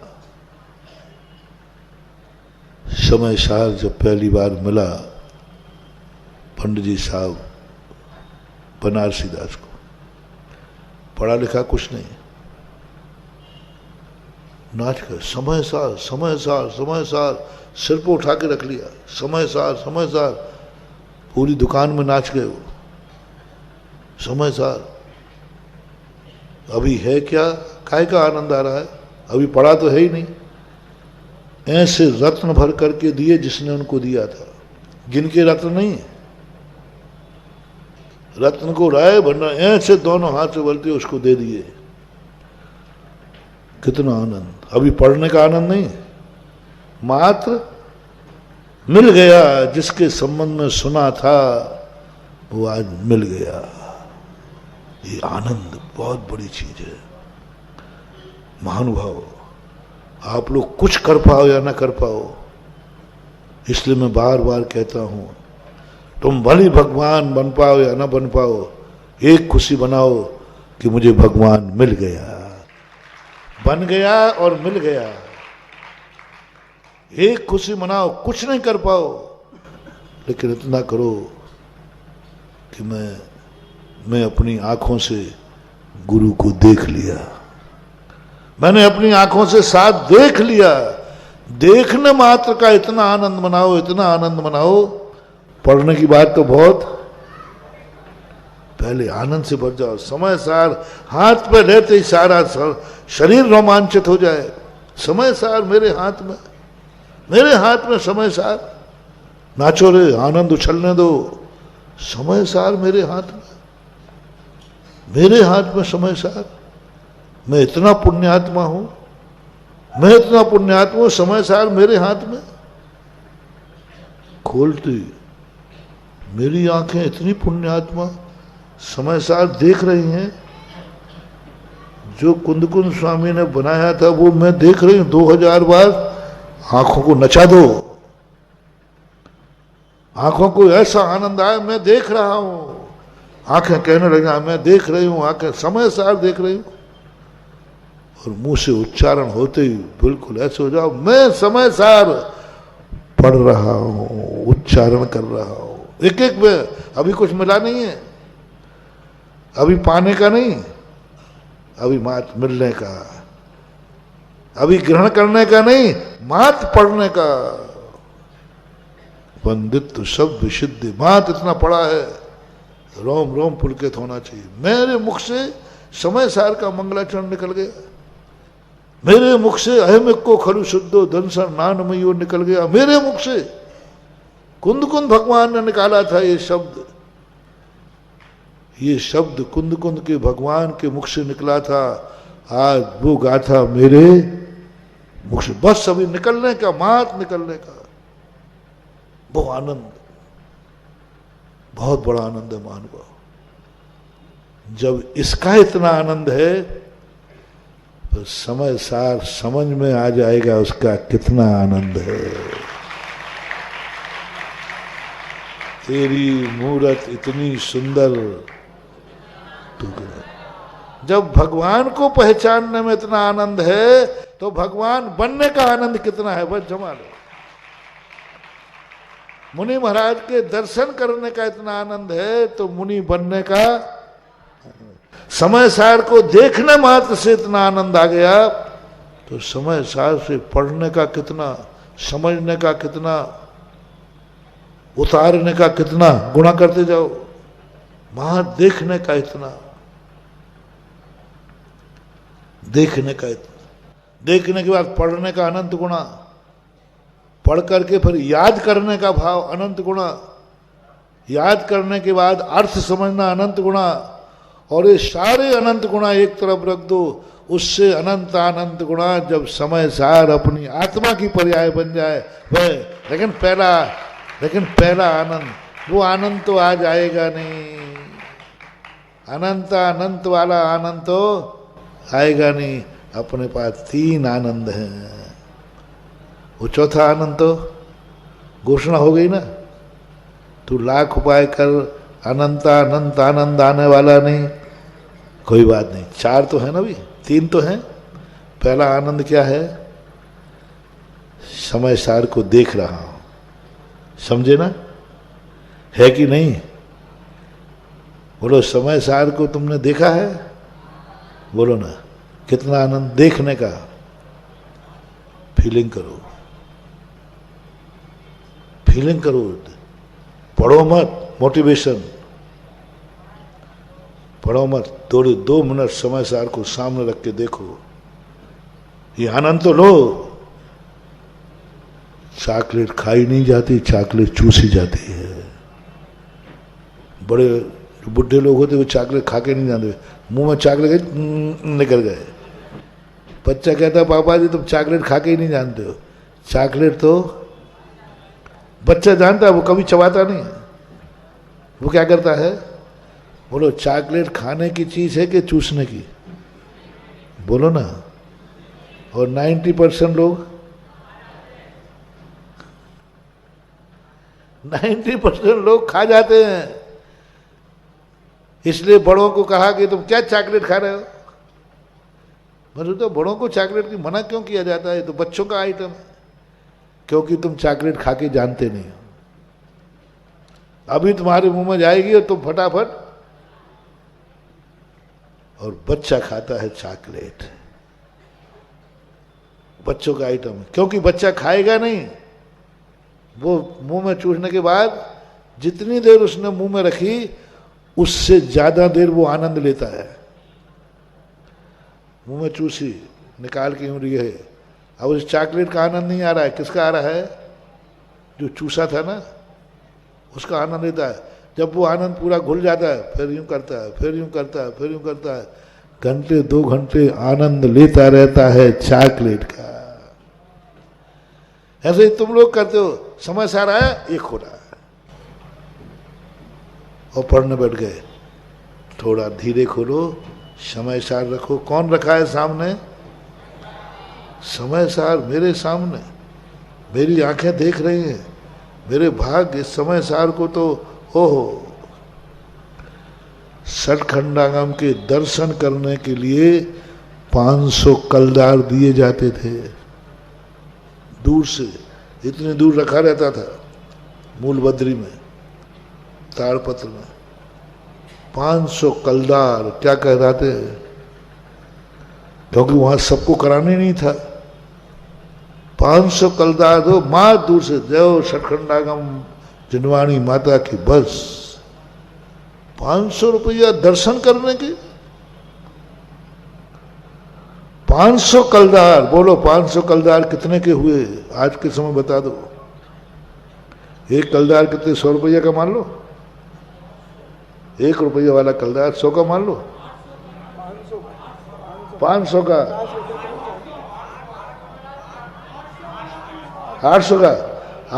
समय सार जब पहली बार मिला पंडित जी साहब बनारसी दास को, पढ़ा लिखा कुछ नहीं, नाच कर समय सार समय सार समय सार, सिर पर उठा के रख लिया, समय सार समय सार, पूरी दुकान में नाच गए वो, समय सार। अभी है क्या? काय का आनंद आ रहा है? अभी पढ़ा तो है ही नहीं। ऐसे रत्न भर करके दिए जिसने उनको दिया था, जिनके रत्न नहीं, रत्न को राय भंडार ऐसे दोनों हाथ से बोलते उसको दे दिए। कितना आनंद! अभी पढ़ने का आनंद नहीं, मात्र मिल गया, जिसके संबंध में सुना था वो आज मिल गया। ये आनंद बहुत बड़ी चीज है। महानुभाव, आप लोग कुछ कर पाओ या ना कर पाओ, इसलिए मैं बार बार कहता हूं, तुम भली भगवान बन पाओ या ना बन पाओ, एक खुशी बनाओ कि मुझे भगवान मिल गया, बन गया और मिल गया। एक खुशी मनाओ, कुछ नहीं कर पाओ, लेकिन इतना करो कि मैं अपनी आंखों से गुरु को देख लिया, मैंने अपनी आंखों से साथ देख लिया। देखने मात्र का इतना आनंद मनाओ, इतना आनंद मनाओ। पढ़ने की बात तो बहुत, पहले आनंद से भर जाओ। समय सार हाथ पे रहते ही सारा शरीर रोमांचित हो जाए। समय सार मेरे हाथ में, मेरे हाथ में समय सार, नाचो रे, आनंद उछलने दो। समय सार मेरे हाथ में, मेरे हाथ में समय सार। मैं इतना पुण्यात्मा हूं, मैं इतना पुण्यात्मा हूं, समय सार मेरे हाथ में। खोलती मेरी आंखें इतनी पुण्यात्मा, समय सार देख रही हैं। जो कुंद कुंद स्वामी ने बनाया था वो मैं देख रही हूं 2000 बार। आंखों को नचा दो, आंखों को ऐसा आनंद आया, मैं देख रहा हूं। आंखें कहने लगा मैं देख रही हूं, आंखें समय सार देख रही हूं। और मुंह से उच्चारण होते ही बिल्कुल ऐसे हो जाओ, मैं समय सार पढ़ रहा हूं, उच्चारण कर रहा हूं। एक एक में अभी कुछ मिला नहीं है, अभी पाने का नहीं, अभी मात मिलने का, अभी ग्रहण करने का नहीं, मात पढ़ने का। वंदित्व शब्द सिद्धि, मात इतना पड़ा है, रोम रोम पुलकित होना चाहिए। मेरे मुख से समय सार का मंगलाचरण निकल गया, मेरे मुख से अहमिक को खरु शुद्धो धनसर नानमयो निकल गया, मेरे मुख से। कुंद कुंद भगवान ने निकाला था ये शब्द, ये शब्द कुंद कुंद के भगवान के मुख से निकला था। आज वो गाथा मेरे मुख से, बस अभी निकलने का, मात निकलने का। वो आनंद बहुत बड़ा आनंद है मानव। जब इसका इतना आनंद है तो समय सार समझ में आ जाएगा उसका कितना आनंद है। तेरी मूरत इतनी सुंदर, तू गिरे। जब भगवान को पहचानने में इतना आनंद है तो भगवान बनने का आनंद कितना है बस जमा लो। मुनि महाराज के दर्शन करने का इतना आनंद है तो मुनि बनने का, समय सार को देखने मात्र से इतना आनंद आ गया तो समय सार से पढ़ने का कितना, समझने का कितना, उतारने का कितना, गुणा करते जाओ, वहां देखने का इतना, देखने का इतना, देखने के बाद पढ़ने का अनंत गुणा, पढ़ करके फिर याद करने का भाव अनंत गुणा, याद करने के बाद अर्थ समझना अनंत गुणा, और ये सारे अनंत गुणा एक तरफ रख दो, उससे अनंत अनंत गुणा जब समय सार अपनी आत्मा की पर्याय बन जाए वह, लेकिन पहला आनंद, वो आनंद तो आ जाएगा नहीं, अनंत वाला आनंद तो आएगा नहीं। अपने पास 3 आनंद हैं, वो चौथा आनंद तो घोषणा हो गई ना, तू लाख उपाय कर अनंत आनंद आने वाला नहीं, कोई बात नहीं, 4 तो है ना भी, 3 तो हैं। पहला आनंद क्या है? समय सार को देख रहा हूं, समझे ना, है कि नहीं? बोलो समय सार को तुमने देखा है? बोलो ना, कितना आनंद देखने का, फीलिंग करो, फीलिंग करो, पढ़ो मत, मोटिवेशन पढ़ो मत, 2 मिनट समय सार को सामने रख के देखो, ये आनंद तो लो। चॉकलेट खाई नहीं जाती, चॉकलेट चूसी जाती है। बड़े बुढ़े लोग होते वो चॉकलेट खा के नहीं जाते, मुंह में चॉकलेट निकल गए। बच्चा कहता पापा जी तुम चॉकलेट खा के ही नहीं जानते हो। चॉकलेट तो बच्चा जानता है, वो कभी चबाता नहीं है, वो क्या करता है? बोलो, चॉकलेट खाने की चीज है कि चूसने की? बोलो ना। और 90% लोग 90% लोग खा जाते हैं। इसलिए बड़ों को कहा कि तुम क्या चॉकलेट खा रहे हो? मतलब तो बड़ों को चॉकलेट की मना क्यों किया जाता है? तो बच्चों का आइटम है, क्योंकि तुम चॉकलेट खा के जानते नहीं हो। अभी तुम्हारे मुंह में जाएगी और तुम फटाफट, और बच्चा खाता है चॉकलेट, बच्चों का आइटम है, क्योंकि बच्चा खाएगा नहीं, वो मुंह में चूसने के बाद जितनी देर उसने मुंह में रखी उससे ज्यादा देर वो आनंद लेता है। मुंह में चूसी, निकाल के यूं रही है, अब उस चॉकलेट का आनंद नहीं आ रहा है, किसका आ रहा है? जो चूसा था ना, उसका आनंद लेता है। जब वो आनंद पूरा घुल जाता है फिर यूं करता है, फिर यूं करता है, फिर यूं करता है, घंटे 2 घंटे आनंद लेता रहता है चॉकलेट का। ऐसे ही तुम लोग करते हो, समय सारा है, एक हो रहा है और पढ़ने बैठ गए। थोड़ा धीरे खोलो, समय सार रखो। कौन रखा है सामने? समय सार मेरे सामने, मेरी आंखें देख रही हैं, मेरे भाग्य इस समय सार को तो ओहो। सठखंडागम के दर्शन करने के लिए 500 कलदार दिए जाते थे, दूर से, इतनी दूर रखा रहता था मूल बद्री में, ताड़पत्र में। 500 कलदार क्या कहलाते हैं? क्योंकि वहां सबको कराने नहीं था। 500 कलदार दो, मां दूर से देव सठखंडागम जिनवाणी माता की, बस 500 रुपया दर्शन करने के। 500 कलदार, बोलो 500 कलदार कितने के हुए आज के समय बता दो। एक कलदार कितने? 100 रुपया का मान लो, 1 रुपया वाला कलदार 100 का मान लो, 500 का, 800 का,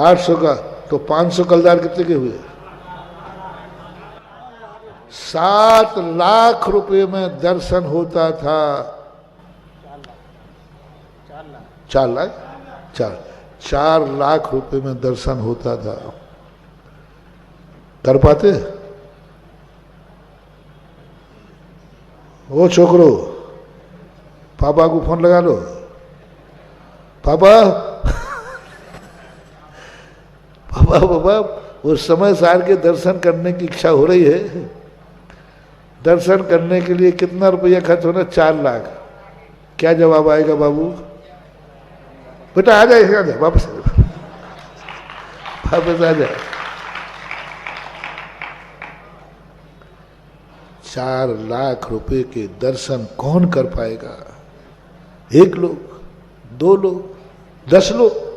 800 का, तो 500 कलदार कितने के हुए? 7 लाख रुपए में दर्शन होता था। 4 लाख रुपए में दर्शन होता था। कर पाते? ओ छोकरो, पापा को फोन लगा लो। पापा पापा पापा, वो समय सार के दर्शन करने की इच्छा हो रही है। दर्शन करने के लिए कितना रुपया खर्च होना? 4 लाख। क्या जवाब आएगा बाबू? बेटा आ जाए, आ जाए, वापस वापस आ जाए। 4 लाख रुपए के दर्शन कौन कर पाएगा? 1 लोग, 2 लोग, 10 लोग।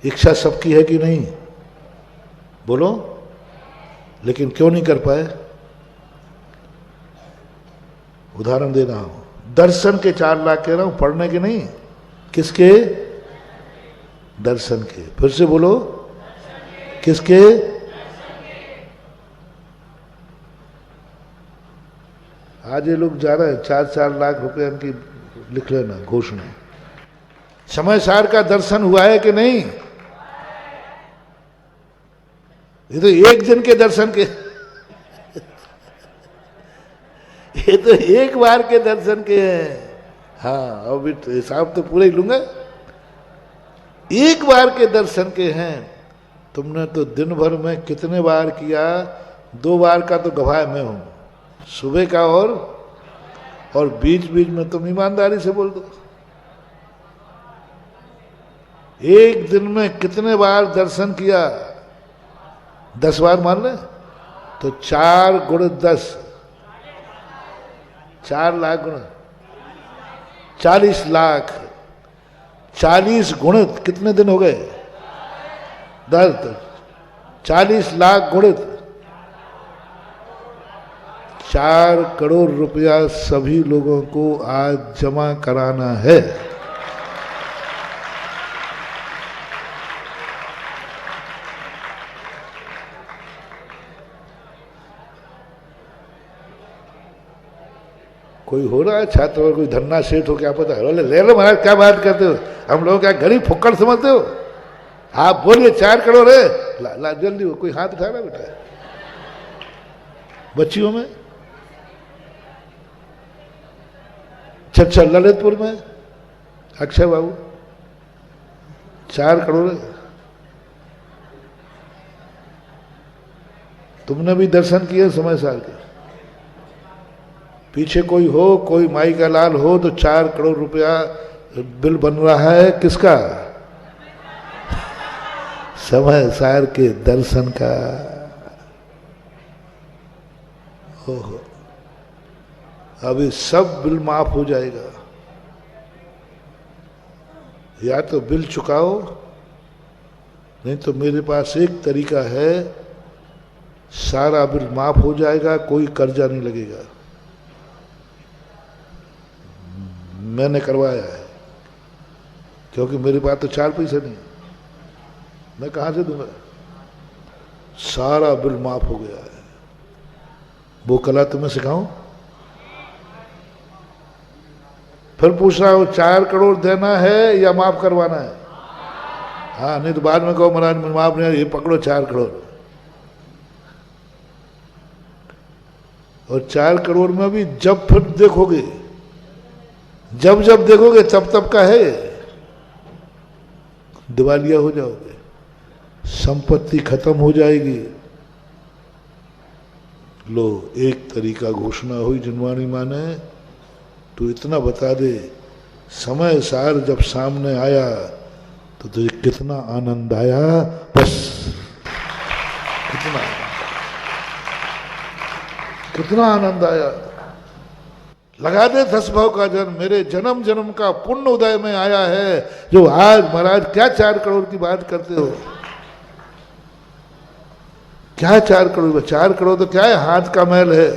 इच्छा सबकी है कि नहीं? बोलो। लेकिन क्यों नहीं कर पाए? उदाहरण दे रहा हूं। दर्शन के 4 लाख कह रहा हूं, पढ़ने के नहीं। किसके? दर्शन के। फिर से बोलो, किसके? आज ये लोग जा रहे हैं, 4-4 लाख रुपए इनकी लिख लेना घोषणा। समय सार का दर्शन हुआ है कि नहीं? ये तो एक दिन के दर्शन के ये तो एक बार के दर्शन के हैं। हाँ, अब हिसाब तो पूरा ही लूंगा। एक बार के दर्शन के हैं। तुमने तो दिन भर में कितने बार किया? 2 बार का तो गवाह मैं हूं, सुबह का और बीच बीच में तुम ईमानदारी से बोल दो। एक दिन में कितने बार दर्शन किया? 10 बार मान लें तो 4 गुणे 10, 4 लाख गुणे 40 लाख। 40 गुणित कितने दिन हो गए? 10। 40 लाख गुणित 4 करोड़ रुपया सभी लोगों को आज जमा कराना है। कोई हो रहा है छात्र और कोई धन्ना सेठ हो, क्या पता? ले लो महाराज, क्या बात करते हो? हम लोग क्या गरीब फुक्कड़ समझते हो? आप बोलिए 4 करोड़ है, ला जल्दी हो। कोई हाथ उठा रहा बेटा? बच्चियों में अच्छा, ललितपुर में अक्षय बाबू 4 करोड़ है। तुमने भी दर्शन किए समय साल के? पीछे कोई हो, कोई माई का लाल हो तो 4 करोड़ रुपया बिल बन रहा है। किसका? समय सार के दर्शन का। ओहो, अभी सब बिल माफ हो जाएगा। या तो बिल चुकाओ, नहीं तो मेरे पास एक तरीका है, सारा बिल माफ हो जाएगा, कोई कर्जा नहीं लगेगा। मैंने करवाया है, क्योंकि मेरे पास तो 4 पैसे नहीं, मैं कहां से दूंगा? सारा बिल माफ हो गया है। वो कला तुम्हें सिखाऊं? फिर पूछ रहा हूं, 4 करोड़ देना है या माफ करवाना है? हाँ, नहीं तो बाद में कहो महाराज माफ नहीं, ये पकड़ो 4 करोड़। और 4 करोड़ में भी जब फिर देखोगे, जब जब देखोगे तब तब का है, दिवालिया हो जाओगे, संपत्ति खत्म हो जाएगी। लो, एक तरीका घोषणा हुई जनवाणी माँ ने, तो इतना बता दे, समय सार जब सामने आया तो तुझे कितना आनंद आया, बस कितना आनंद आया। लगा दे 10 भाव का जन्म, मेरे जन्म जन्म का पुण्य उदय में आया है, जो आज महाराज क्या 4 करोड़ की बात करते हो? क्या 4 करोड़? 4 करोड़ तो क्या है, हाथ का मैल है।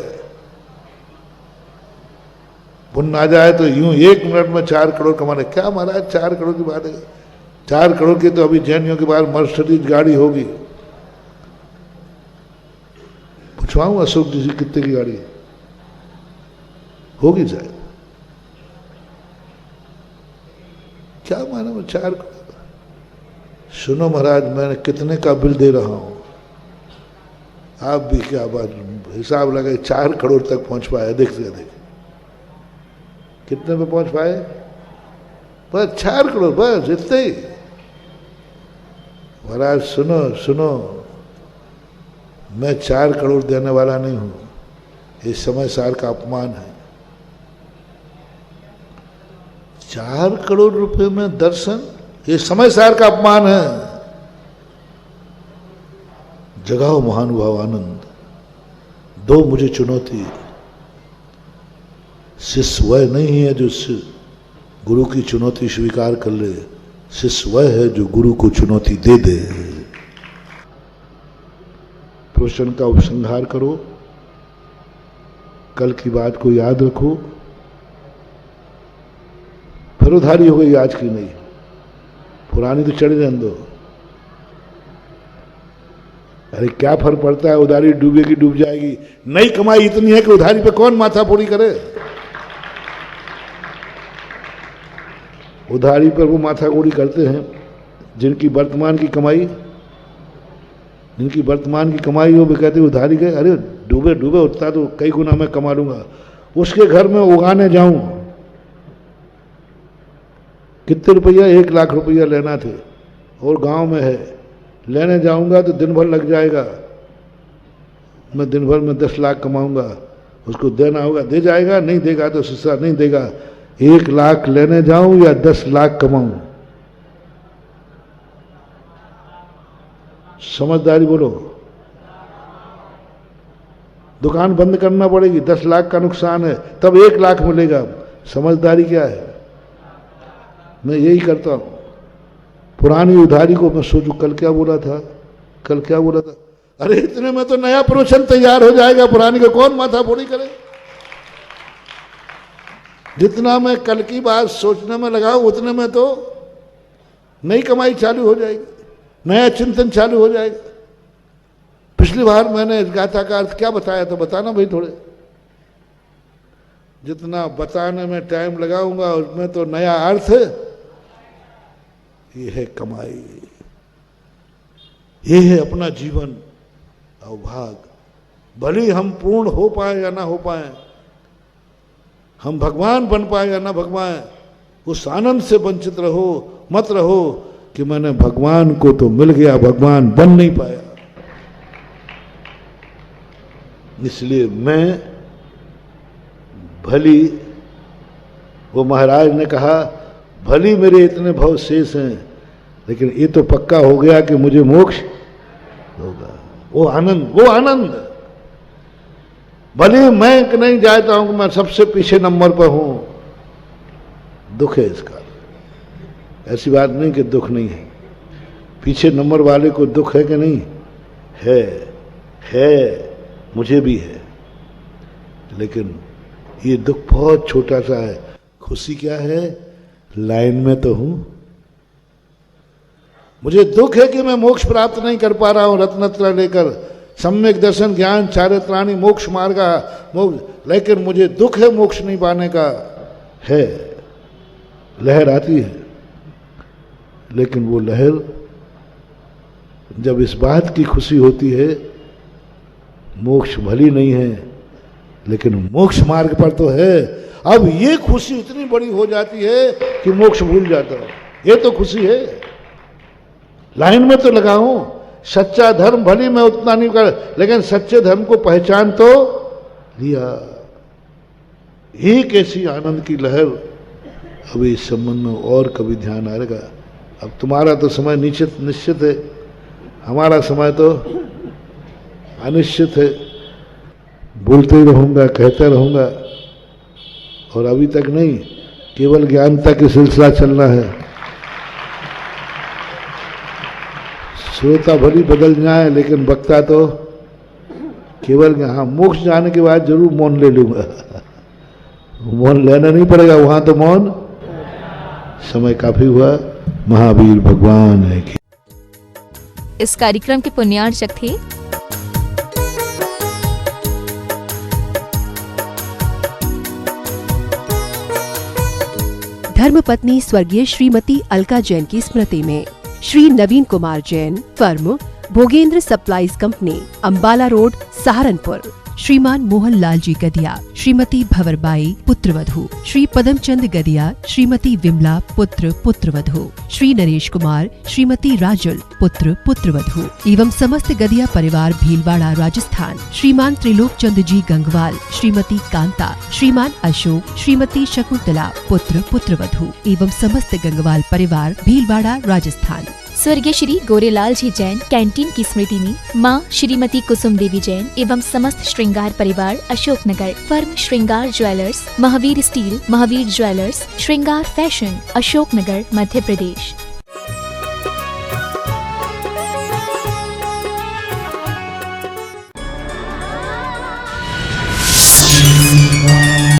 पुण्य आ जाए तो यूं 1 मिनट में 4 करोड़ कमाने। क्या महाराज 4 करोड़ की बात है? 4 करोड़ की तो अभी जैनियों के बाद मर्सिडीज गाड़ी होगी। पूछवाऊं अशोक जी से कितने की गाड़ी होगी शायद? क्या माना मैं 4 करोड़? सुनो महाराज, मैं कितने का बिल दे रहा हूं, आप भी क्या बात हिसाब लगे 4 करोड़ तक पहुंच पाए अधिक से अधिक। कितने पे पहुंच पाए? बस 4 करोड़, बस इतने ही। महाराज सुनो सुनो, मैं 4 करोड़ देने वाला नहीं हूं, ये समय सार का अपमान है। 4 करोड़ रुपए में दर्शन, ये समय सार का अपमान है। जगाओ महानुभाव आनंद, दो मुझे चुनौती। शिष्य वह नहीं है जो गुरु की चुनौती स्वीकार कर ले, शिष्य वह है जो गुरु को चुनौती दे दे। प्रवचन का उपसंहार करो, कल की बात को याद रखो। फिर उधारी हो गई आज की नहीं, पुरानी तो चढ़ी रहने दो। अरे क्या फर्क पड़ता है, उधारी डूबेगी डूब जाएगी। नई कमाई इतनी है कि उधारी पे कौन माथा फोड़ी करे। उधारी पर वो माथा गोड़ी करते हैं जिनकी वर्तमान की कमाई हो, वे कहते उधारी गए। अरे डूबे डूबे उठता तो कई गुना मैं कमा लूंगा। उसके घर में उगाने जाऊं, कितने रुपया? 1 लाख रुपया लेना थे और गांव में है, लेने जाऊंगा तो दिन भर लग जाएगा। मैं दिन भर में 10 लाख कमाऊंगा, उसको देना होगा, दे जाएगा, नहीं देगा तो सिस्सा नहीं देगा। 1 लाख लेने जाऊं या 10 लाख कमाऊं? समझदारी बोलो। दुकान बंद करना पड़ेगी, 10 लाख का नुकसान है, तब 1 लाख मिलेगा। समझदारी क्या है? मैं यही करता हूं। पुरानी उधारी को मैं सोचू, कल क्या बोला था। अरे इतने में तो नया प्रवचन तैयार हो जाएगा, पुरानी को कौन माथा फोड़ी करे। जितना मैं कल की बात सोचने में लगाऊं, उतने में तो नई कमाई चालू हो जाएगी, नया चिंतन चालू हो जाएगा। पिछली बार मैंने इस गाथा का अर्थ क्या बताया था, बताना भाई थोड़े। जितना बताने में टाइम लगाऊंगा उसमें तो नया अर्थ, ये है कमाई, ये है अपना जीवन अवभाग। भले हम पूर्ण हो पाए या ना हो पाए, हम भगवान बन पाए या ना भगवान, उस आनंद से वंचित रहो मत रहो कि मैंने भगवान को तो मिल गया, भगवान बन नहीं पाया। इसलिए मैं भली, वो महाराज ने कहा भली मेरे इतने भव शेष हैं, लेकिन ये तो पक्का हो गया कि मुझे मोक्ष होगा। वो आनंद भले मैं नहीं जाता हूं कि मैं सबसे पीछे नंबर पर हूं, दुख है इसका। ऐसी बात नहीं कि दुख नहीं है, पीछे नंबर वाले को दुख है कि नहीं है, मुझे भी है, लेकिन ये दुख बहुत छोटा सा है। खुशी क्या है? लाइन में तो हूं। मुझे दुख है कि मैं मोक्ष प्राप्त नहीं कर पा रहा हूं रत्नत्र लेकर, सम्यक दर्शन ज्ञान चारित्राणि मोक्ष मार्गा मोक्ष, लेकिन मुझे दुख है मोक्ष नहीं पाने का। है लहर आती है, लेकिन वो लहर जब इस बात की खुशी होती है मोक्ष भली नहीं है लेकिन मोक्ष मार्ग पर तो है, अब ये खुशी इतनी बड़ी हो जाती है कि मोक्ष भूल जाता है। ये तो खुशी है। लाइन में तो लगा हूं, सच्चा धर्म भली मैं उतना नहीं कर, लेकिन सच्चे धर्म को पहचान तो लिया। एक ऐसी आनंद की लहर अभी इस संबंध में और कभी ध्यान आएगा। अब तुम्हारा तो समय निश्चित है, हमारा समय तो अनिश्चित है। बोलते रहूंगा, कहते रहूंगा, और अभी तक नहीं, केवल ज्ञान तक की सिलसिला चलना है। श्रोता भली बदल जाए, लेकिन वक्ता तो केवल, हाँ मोक्ष जाने के बाद जरूर मौन ले लूंगा। मौन लेना नहीं पड़ेगा, वहां तो मौन। समय काफी हुआ। महावीर भगवान है कि इस कार्यक्रम के पुण्यार्चक थे धर्मपत्नी स्वर्गीय श्रीमती अलका जैन की स्मृति में Shri Naveen Kumar Jain, firm Bhogendra supplies company, Ambala road, Saharanpur. Shriman Mohanlal जी गदिया, श्रीमती भंवरबाई पुत्रवधू, श्री पदमचंद गदिया, श्रीमती विमला पुत्र पुत्रवधू, श्री नरेश कुमार, श्रीमती राजुल पुत्र पुत्रवधू एवं समस्त गदिया परिवार भीलवाड़ा राजस्थान, श्रीमान त्रिलोक चंद जी गंगवाल, श्रीमती कांता, श्रीमान अशोक, श्रीमती शकुंतला पुत्र पुत्रवधू एवं समस्त गंगवाल परिवार भीलवाड़ा राजस्थान। स्वर्गीय श्री गोरेलाल जी जैन कैंटीन की स्मृति में मां श्रीमती कुसुम देवी जैन एवं समस्त श्रृंगार परिवार अशोकनगर, फर्म श्रृंगार jewellers, Mahavir steel, Mahavir jewellers, श्रृंगार फैशन, अशोकनगर, मध्य प्रदेश।